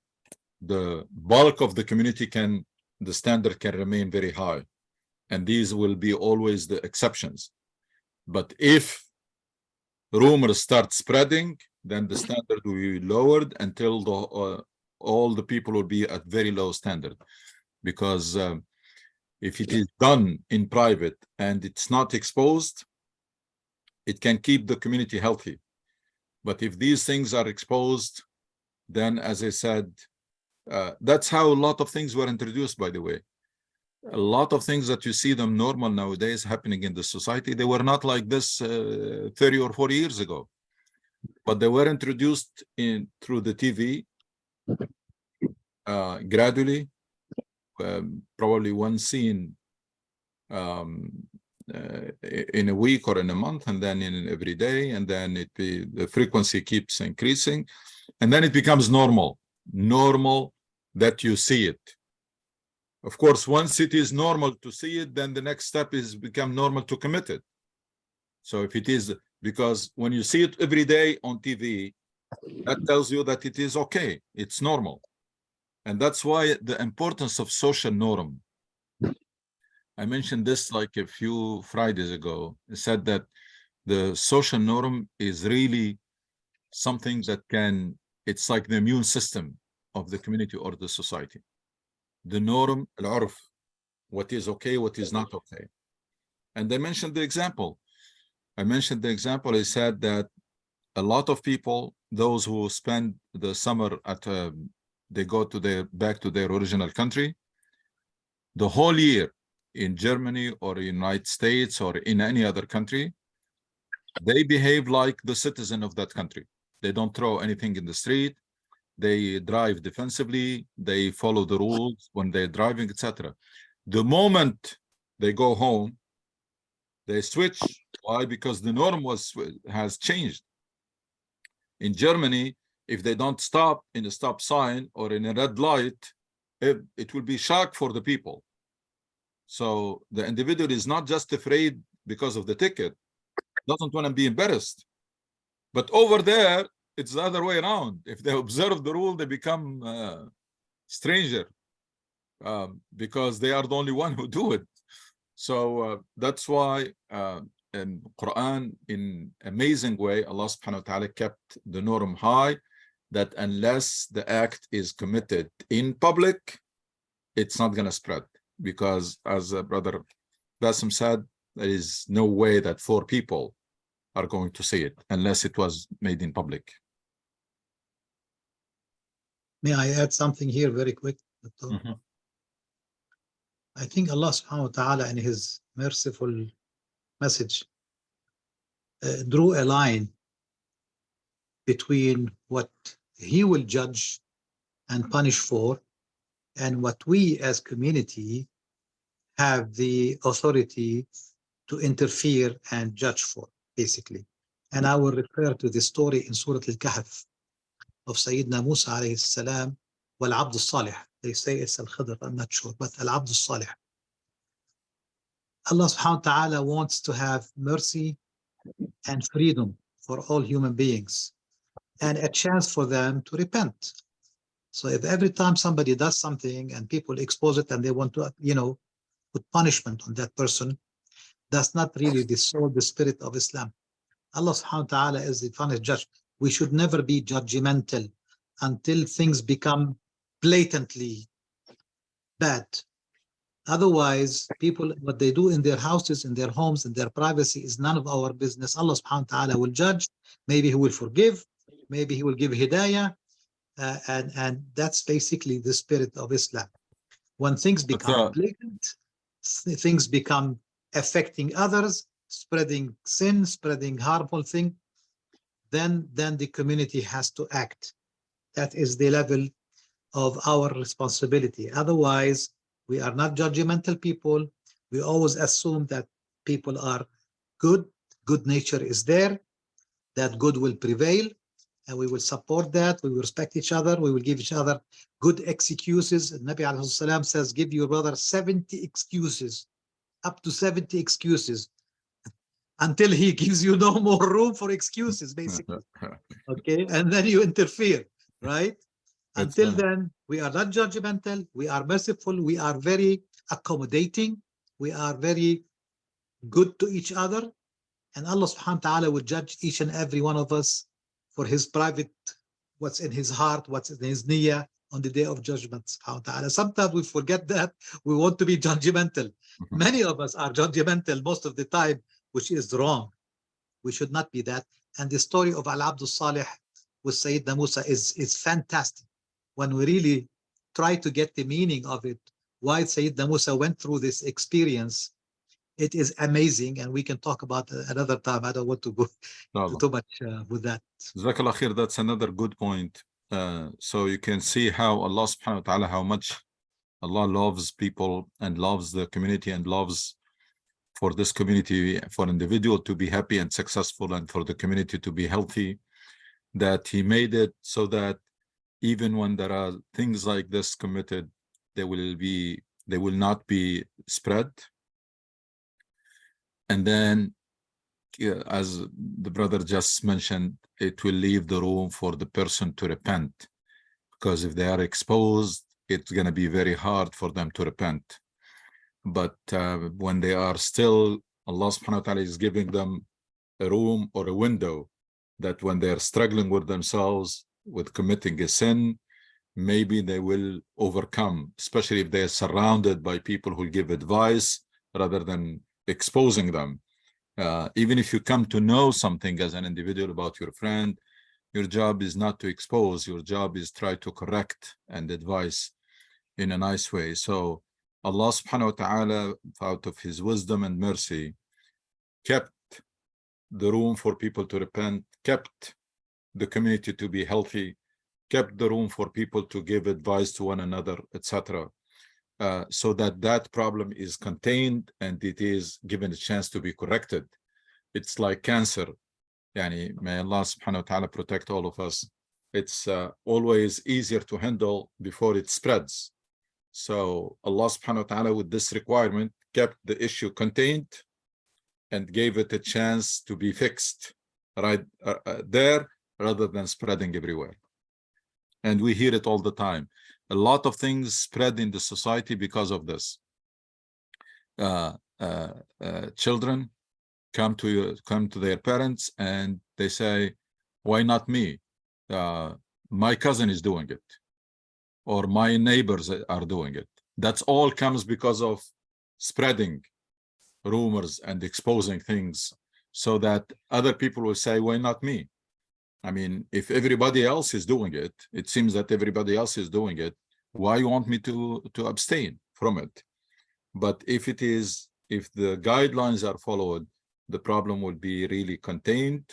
the bulk of the community the standard can remain very high. And these will be always the exceptions. But if rumors start spreading, then the standard will be lowered until all the people will be at very low standard. Because if it is done in private and it's not exposed, it can keep the community healthy. But if these things are exposed, then, as I said, that's how a lot of things were introduced, by the way. A lot of things that you see them normal nowadays happening in the society, they were not like this 30 or 40 years ago. But they were introduced through the TV gradually. Probably one scene in a week or in a month, and then in every day, and then the frequency keeps increasing, and then it becomes normal that you see it. Of course, once it is normal to see it, then the next step is become normal to commit it. So if it is, because when you see it every day on TV, that tells you that it is okay, it's normal. And that's why the importance of social norm. I mentioned this like a few Fridays ago. I said that the social norm is really something that it's like the immune system of the community or the society. The norm, al-urf, what is okay, what is not okay. And I mentioned the example. I said that a lot of people, those who spend the summer they go back to their original country, the whole year in Germany or United States or in any other country, they behave like the citizen of that country. They don't throw anything in the street. They drive defensively. They follow the rules when they're driving, etc. The moment they go home, they switch. Why? Because the norm has changed. In Germany, if they don't stop in a stop sign or in a red light, it will be shock for the people. So the individual is not just afraid because of the ticket, doesn't want to be embarrassed. But over there, it's the other way around. If they observe the rule, they become stranger because they are the only one who do it. So that's why in Quran, in amazing way, Allah subhanahu wa ta'ala kept the norm high, that unless the act is committed in public, it's not going to spread. Because as Brother Bassem said, there is no way that 4 people are going to see it unless it was made in public. May I add something here very quick? I think Allah subhanahu wa ta'ala in his merciful message drew a line between what he will judge and punish for and what we as community have the authority to interfere and judge for, basically. And I will refer to the story in Surah Al-Kahf of Sayyidina Musa alayhi salam, wal Abd al-Salih. They say it's Al-Khidr, I'm not sure, but Al-Abd al-Salih. Allah subhanahu wa ta'ala wants to have mercy and freedom for all human beings and a chance for them to repent. So if every time somebody does something and people expose it and they want to, put punishment on that person, that's not really the soul, the spirit of Islam. Allah subhanahu wa ta'ala is the final judge. We should never be judgmental until things become blatantly bad. Otherwise, people, what they do in their houses, in their homes, in their privacy is none of our business. Allah subhanahu wa ta'ala will judge. Maybe he will forgive. Maybe he will give hidayah. And that's basically the spirit of Islam. When things become blatant, things become affecting others, spreading sin, spreading harmful thing, then the community has to act. That is the level of our responsibility. Otherwise, we are not judgmental people. We always assume that people are good. Good nature is there, that good will prevail, and we will support that. We will respect each other. We will give each other good excuses. Nabi alayhi salam says, give your brother 70 excuses, up to 70 excuses, until he gives you no more room for excuses, basically. Okay, and then you interfere, right? Until then, we are not judgmental. We are merciful. We are very accommodating. We are very good to each other. And Allah subhanahu wa ta'ala will judge each and every one of us for his private, what's in his heart, what's in his niyyah on the day of judgment, subhanahu wa ta'ala. Sometimes we forget that. We want to be judgmental. Many of us are judgmental most of the time, which is wrong. We should not be that. And the story of Al-Abd al-Salih with Sayyidina Musa is fantastic. When we really try to get the meaning of it, why Sayyidina Musa went through this experience, it is amazing, and we can talk about it another time. I don't want to go too much with that. Jazakallah khair, that's another good point. So you can see how Allah subhanahu wa ta'ala, how much Allah loves people and loves the community and loves for this community, for individual to be happy and successful and for the community to be healthy, that he made it so that even when there are things like this committed, they will not be spread. And then, as the brother just mentioned, it will leave the room for the person to repent, because if they are exposed, it's going to be very hard for them to repent. But when they are still, Allah subhanahu wa ta'ala is giving them a room or a window that when they are struggling with themselves, with committing a sin, maybe they will overcome, especially if they are surrounded by people who give advice rather than exposing them. Even if you come to know something as an individual about your friend, your job is not to expose, your job is try to correct and advise in a nice way. So Allah subhanahu wa ta'ala, out of his wisdom and mercy, kept the room for people to repent, kept the community to be healthy, kept the room for people to give advice to one another, etc. So that problem is contained and it is given a chance to be corrected. It's like cancer. Yani, may Allah subhanahu wa ta'ala protect all of us. It's always easier to handle before it spreads. So Allah subhanahu wa ta'ala, with this requirement, kept the issue contained and gave it a chance to be fixed right there, rather than spreading everywhere. And we hear it all the time. A lot of things spread in the society because of this. Children come to their parents and they say, why not me? My cousin is doing it, or my neighbors are doing it. That's all comes because of spreading rumors and exposing things, so that other people will say, why not me? I mean, if everybody else is doing it, it seems that everybody else is doing it. Why you want me to abstain from it? But if the guidelines are followed, the problem will be really contained,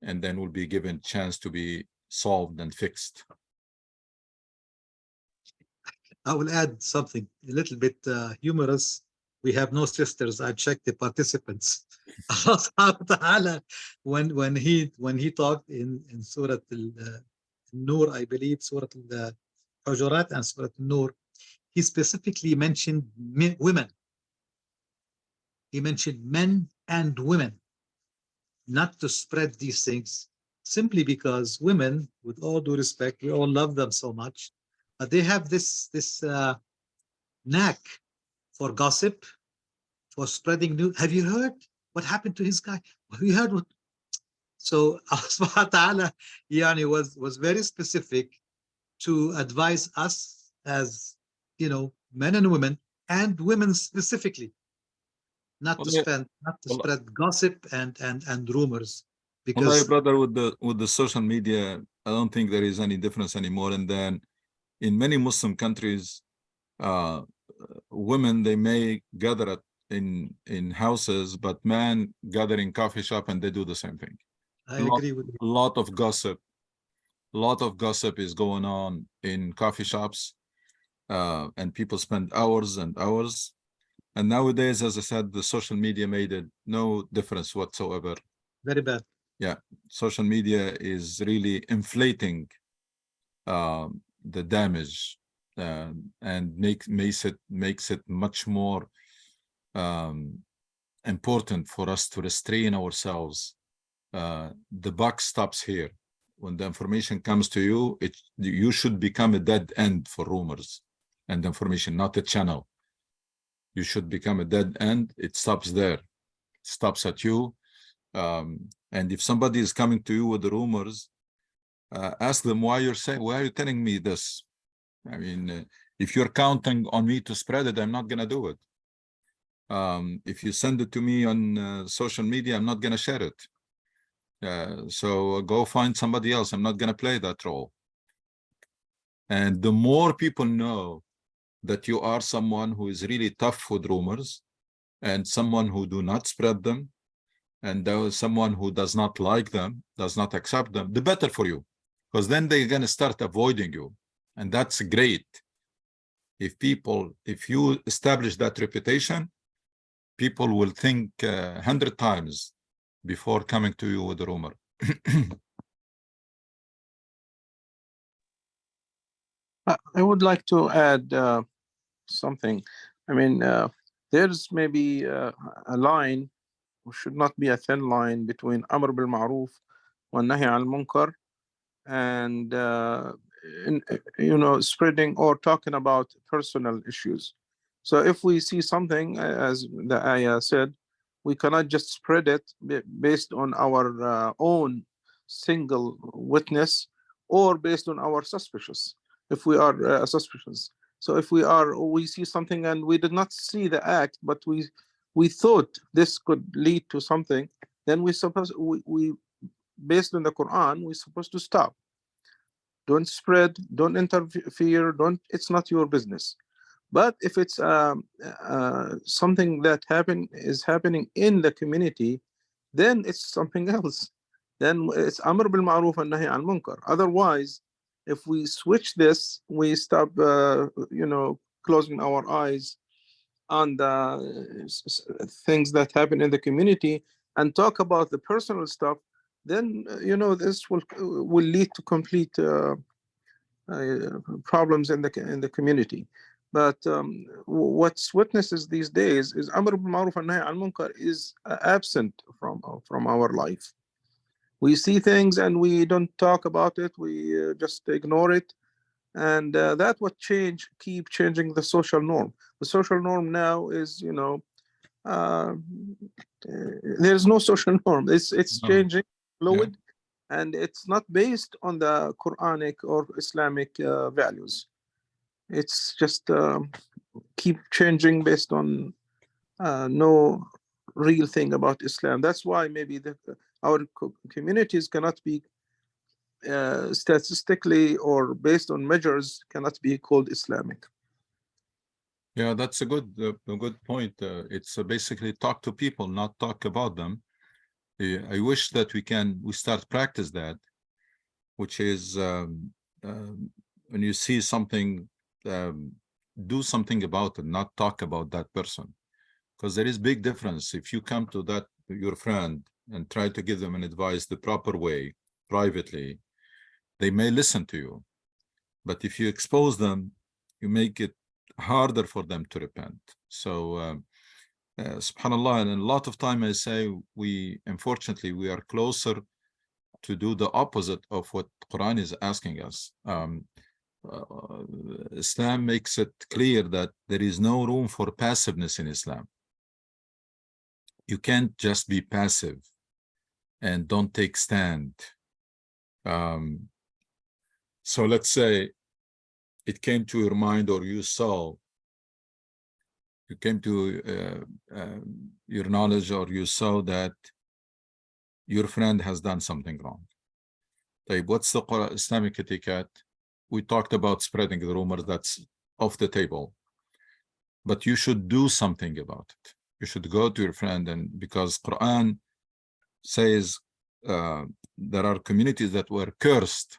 and then will be given chance to be solved and fixed. I will add something a little bit humorous. We have no sisters. I checked the participants. Allah subhanahu wa ta'ala, when he talked in Surah Al-Nur, I believe, Surah Al-Hujurat and Surah Al-Nur, he specifically mentioned women. He mentioned men and women, not to spread these things, simply because women, with all due respect, we all love them so much, but they have this knack for gossip, for spreading news. Have you heard what happened to his guy? Have you heard what? So Allah subhanahu wa ta'ala was very specific to advise us as, men and women, and women specifically, not to spread gossip and rumors. Because brother, with the social media, I don't think there is any difference anymore. And then in many Muslim countries, women, they may gather in houses, but men gather in coffee shop and they do the same thing. I agree with you. A lot of gossip is going on in coffee shops, and people spend hours and hours. And nowadays, as I said, the social media made it no difference whatsoever. Very bad. Yeah, social media is really inflating the damage, and makes it much more important for us to restrain ourselves. The buck stops here. When the information comes to you, you should become a dead end for rumors and information, not a channel. You should become a dead end. It stops there. It stops at you. And if somebody is coming to you with the rumors, ask them why are you telling me this? I mean, if you're counting on me to spread it, I'm not gonna do it. If you send it to me on social media, I'm not gonna share it. So go find somebody else. I'm not gonna play that role. And the more people know that you are someone who is really tough with rumors, and someone who do not spread them, and there is someone who does not like them, does not accept them, the better for you, because then they're going to start avoiding you. And that's great. If you establish that reputation, people will think 100 times before coming to you with a rumor. I would like to add something. I mean, there's maybe a line, should not be a thin line, between Amr bil Ma'ruf and Nahi al Munkar, and spreading or talking about personal issues. So if we see something, as the ayah said, we cannot just spread it based on our own single witness, or based on our suspicious, if we are suspicious. So if we see something and we did not see the act, but we thought this could lead to something, then we based on the Quran, we're supposed to stop. Don't spread, don't interfere, it's not your business. But if it's something that is happening in the community, then it's something else. Then it's Amr bil Ma'ruf and Nahi al Munkar. Otherwise, if we switch this, we stop, closing our eyes on the things that happen in the community and talk about the personal stuff, then this will lead to complete problems in the community. But what's witnesses these days is Amr bil Ma'ruf and Nahi al Munkar is absent from our life. We see things and we don't talk about it. We just ignore it, and that what keep changing the social norm. The social norm now is, there's no social norm. It's changing, fluid, and it's not based on the Quranic or Islamic values. It's just keep changing based on no real thing about Islam. That's why maybe our communities cannot be statistically or based on measures cannot be called Islamic. Yeah, that's a good point. It's basically talk to people, not talk about them. I wish that we start practice that, which is when you see something, do something about it, not talk about that person. Because there is big difference. If you come to that, your friend, and try to give them an advice the proper way, privately, they may listen to you. But if you expose them, you make it harder for them to repent. So, subhanallah, and a lot of time I say, unfortunately, we are closer to do the opposite of what Quran is asking us. Islam makes it clear that there is no room for passiveness in Islam. You can't just be passive and don't take stand. So let's say it came to your mind, or you came to your knowledge, or you saw that your friend has done something wrong. What's the Islamic etiquette? We talked about spreading the rumors, that's off the table. But you should do something about it. You should go to your friend, and because Quran says there are communities that were cursed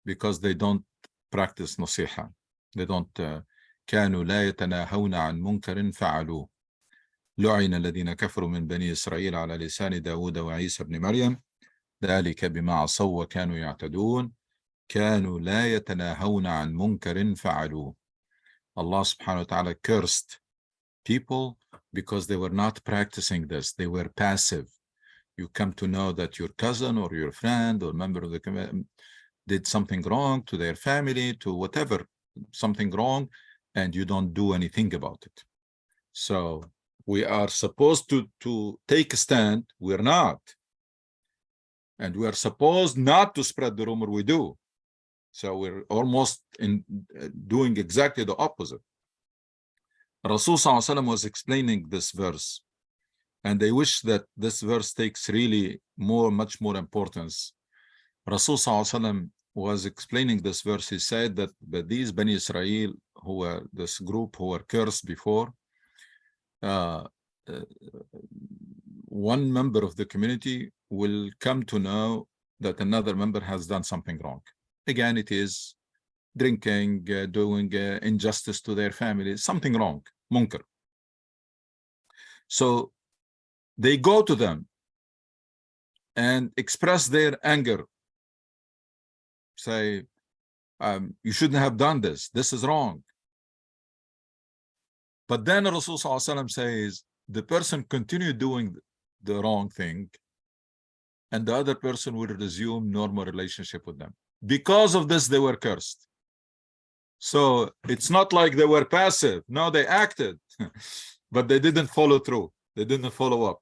because they don't practice nasiha. They don't كانوا لا يتناهون عن منكر فعلوه لعن الذين كفروا من بني إسرائيل على لسان داود وعيسى بن مريم ذلك بما عصوا وكانوا يعتدون كانوا لا يتناهون عن منكر فعلوه. Allah subhanahu wa ta'ala cursed people because they were not practicing this. They were passive. You come to know that your cousin or your friend or member of the community did something wrong to their family, to whatever, something wrong, and you don't do anything about it. So we are supposed to take a stand. We're not. And we are supposed not to spread the rumor. We do. So we're almost doing exactly the opposite. Rasul Sallallahu Alaihi Wasallam was explaining this verse, and I wish that this verse takes really much more importance. Rasul Sallallahu Alaihi Wasallam was explaining this verse. He said that these Bani Israel, who were this group who were cursed before, one member of the community will come to know that another member has done something wrong. Again, it is drinking, doing injustice to their family, something wrong, munkar. So they go to them and express their anger. Say, you shouldn't have done this. This is wrong. But then Rasul Sallallahu Alaihi Wasallam says, the person continued doing the wrong thing, and the other person will resume normal relationship with them. Because of this, they were cursed. So it's not like they were passive. No, they acted, but they didn't follow through. They didn't follow up.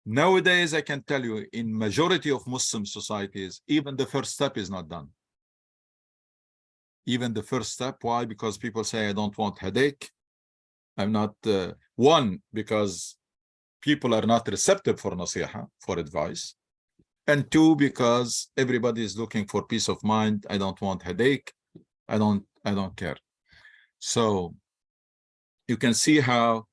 Nowadays, I can tell you, in majority of Muslim societies, even the first step is not done. Even the first step. Why? Because people say, I don't want headache. I'm not, one, because people are not receptive for nasiha, for advice. And two, because everybody is looking for peace of mind. I don't want headache. I don't care. So you can see how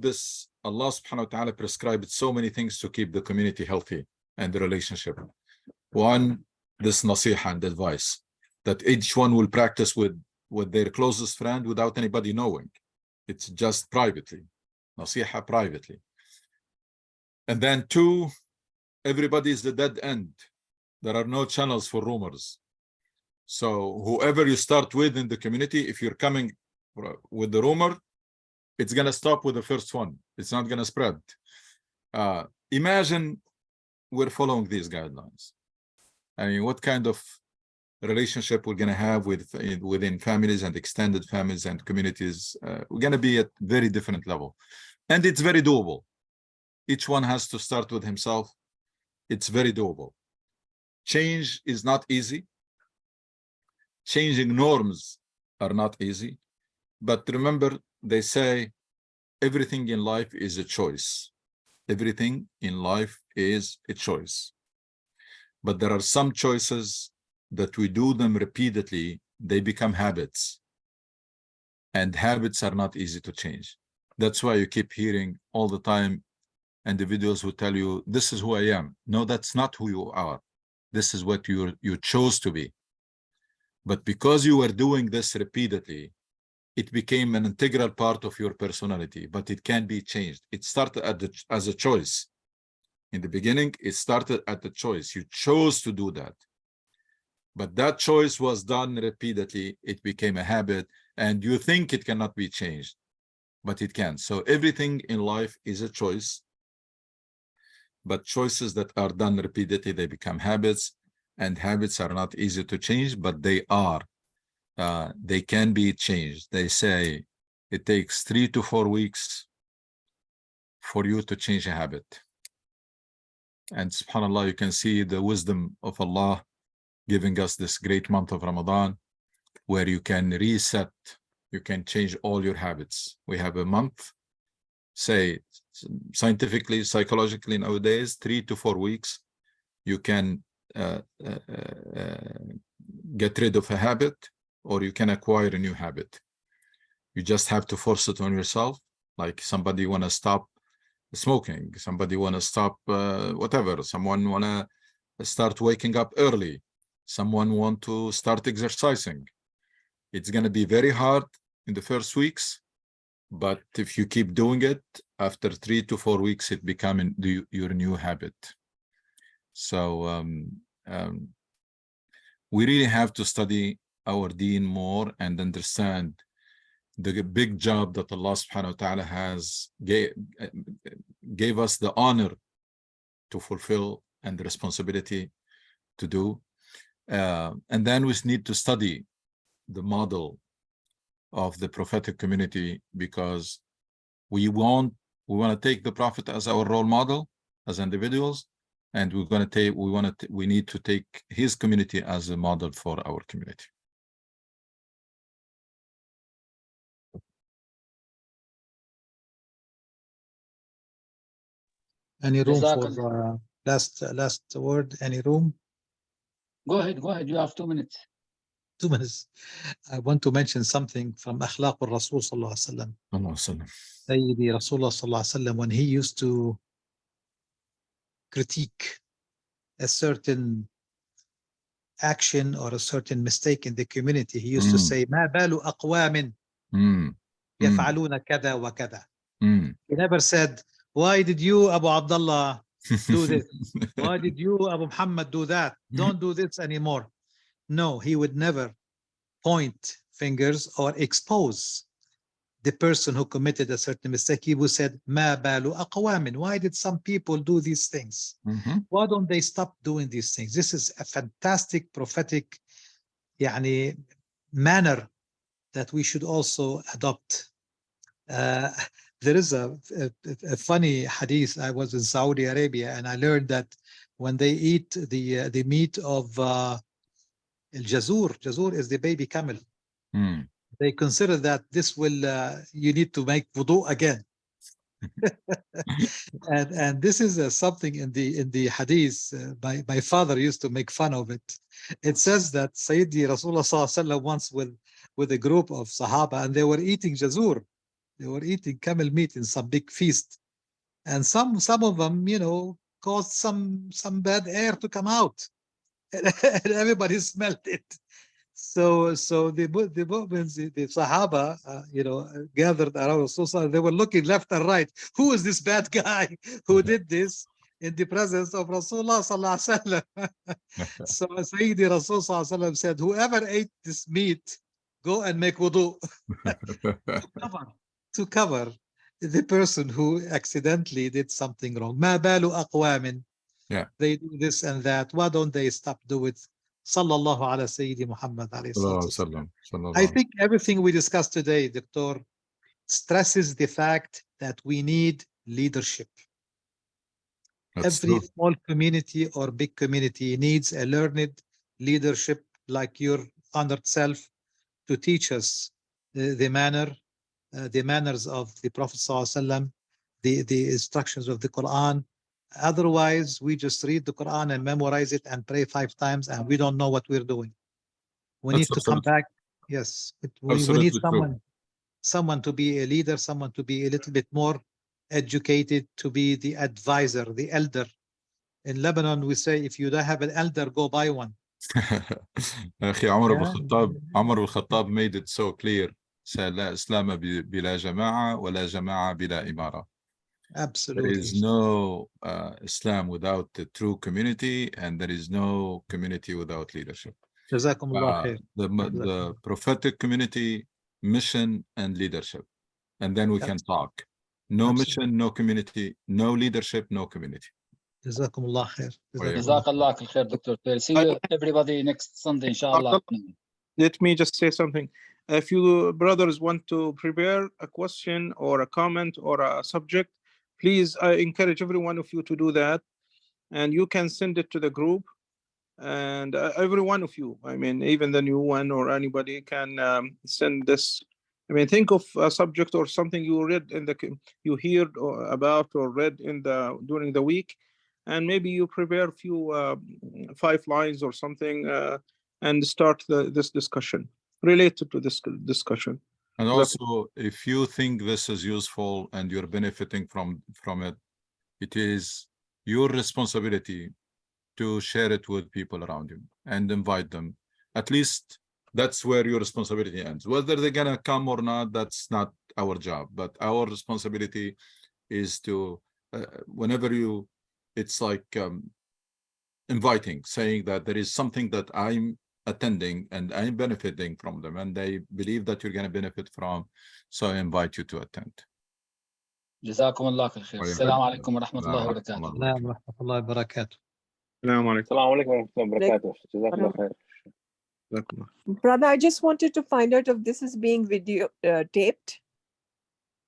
this Allah subhanahu wa ta'ala prescribed so many things to keep the community healthy and the relationship. One, this nasiha and advice that each one will practice with their closest friend without anybody knowing. It's just privately, nasiha privately. And then two, everybody is the dead end. There are no channels for rumors. So whoever you start with in the community, if you're coming with the rumor, it's going to stop with the first one. It's not going to spread. Imagine we're following these guidelines. I mean, what kind of relationship we're going to have within families and extended families and communities? We're going to be at very different level. And it's very doable. Each one has to start with himself. It's very doable. Change is not easy. Changing norms are not easy. But remember, they say everything in life is a choice. Everything in life is a choice. But there are some choices that we do them repeatedly, they become habits. And habits are not easy to change. That's why you keep hearing all the time individuals who tell you, this is who I am. No, that's not who you are. This is what you chose to be. But because you were doing this repeatedly, it became an integral part of your personality, but it can be changed. It started as a choice. In the beginning, it started at the choice. You chose to do that. But that choice was done repeatedly. It became a habit, and you think it cannot be changed, but it can. So everything in life is a choice. But choices that are done repeatedly, they become habits, and habits are not easy to change, but they are. They can be changed. They say it takes 3 to 4 weeks for you to change a habit. And subhanAllah, you can see the wisdom of Allah giving us this great month of Ramadan, where you can reset, you can change all your habits. We have a month, say scientifically, psychologically nowadays, 3 to 4 weeks, you can get rid of a habit, or you can acquire a new habit. You just have to force it on yourself. Like somebody want to stop smoking, somebody want to stop whatever, someone want to start waking up early, someone want to start exercising. It's going to be very hard in the first weeks, but if you keep doing it, after 3 to 4 weeks, it becomes your new habit. So we really have to study our deen more and understand the big job that Allah subhanahu wa ta'ala has gave us the honor to fulfill and the responsibility to do. And then we need to study the model of the prophetic community, because we want to take the Prophet as our role model as individuals, and we need to take his community as a model for our community. Any room Jazakallah. for last word? Any room? Go ahead, you have 2 minutes. 2 minutes. I want to mention something from Akhlaq al-Rasul sallallahu alaihi wasallam. Sayyidi Rasulullah sallallahu alaihi wasallam, when he used to critique a certain action or a certain mistake in the community, he used to say, "Ma balu aqwamin yaf'aluna kada wa kada." He never said, "Why did you, Abu Abdullah, do this? Why did you, Abu Muhammad, do that? Don't do this anymore." No, he would never point fingers or expose the person who committed a certain mistake. He would said, "Ma balu aqwamin." Why did some people do these things? Why don't they stop doing these things? This is a fantastic prophetic manner that we should also adopt. There is a funny hadith. I was in Saudi Arabia, and I learned that when they eat the meat of al-jazur, jazur is the baby camel, they consider that this will you need to make wudu again. and this is something in the hadith. My father used to make fun of it. It says that Sayyidi Rasulullah sallallahu alaihi wasallam once with a group of Sahaba, and they were eating jazur. They were eating camel meat in some big feast, and some of them, caused some bad air to come out, and everybody smelled it. So the Sahaba, gathered around Rasulullah. They were looking left and right. Who is this bad guy who did this in the presence of Rasulullah sallallahu alaihi wasallam? So Sayyidi Rasul sallallahu alaihi wasallam said, "Whoever ate this meat, go and make wudu." to cover the person who accidentally did something wrong. Ma balu aqwamin. Yeah. They do this and that. Why don't they stop do it? Sallallahu ala Sayyidi Muhammad alayhi sallam. I think everything we discussed today, Doctor, stresses the fact that we need leadership. Every small community or big community needs a learned leadership like your honored self to teach us the manners of the Prophet sallallahu alaihi wasallam, the instructions of the Quran. Otherwise, we just read the Quran and memorize it and pray 5 times, and we don't know what we're doing. We need to come back. Yes, we need someone to be a leader, someone to be a little bit more educated, to be the advisor, the elder. In Lebanon, we say, if you don't have an elder, go buy one. Umar ibn Khattab made it so clear. لا إسلام بلا جماعة ولا جماعة بلا إمارة. There Absolutely. is no Islam without the true community, and there is no community without leadership. جزاكم الله خير. The prophetic community, mission, and leadership. And then we can talk. No Absolutely. mission, no community, no leadership, no community. جزاكم الله خير. جزاك الله كل خير دكتور بيري. See you everybody next Sunday إن شاء الله. Let me just say something. If you brothers want to prepare a question or a comment or a subject, please, I encourage every one of you to do that. And you can send it to the group. And every one of you, I mean, even the new one or anybody can send this. I mean, think of a subject or something you read in the, you heard about or read in the during the week, and maybe you prepare a few 5 lines or something and start this discussion related to this discussion. And also, if you think this is useful and you're benefiting from it, it is your responsibility to share it with people around you and invite them. At least that's where your responsibility ends. Whether they're gonna come or not, that's not our job. But our responsibility is to, whenever you, it's like inviting, saying that there is something that I'm attending and I'm benefiting from them, and they believe that you're gonna benefit from, so I invite you to attend. جزاكم الله كل خير. السلام عليكم ورحمة الله وبركاته. السلام ورحمة الله وبركاته. السلام عليكم. السلام عليكم ورحمة الله وبركاته. جزاك الله خير. Brother, I just wanted to find out if this is being video taped.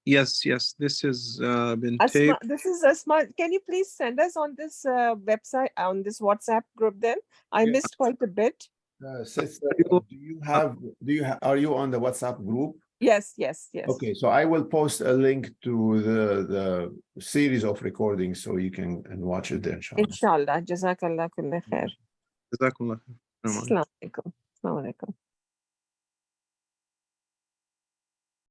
Yes, this has been Asma, taped. this is Asma. Can you please send us on this website, on this WhatsApp group then? I Yeah. missed quite a bit. Sister, are you on the WhatsApp group? Yes. Okay, so I will post a link to the series of recordings so you can watch it there, inshallah. Inshallah. Jazakallah kulla khair. جزاكم الله خير. Assalamu alaikum. Assalamu alaikum.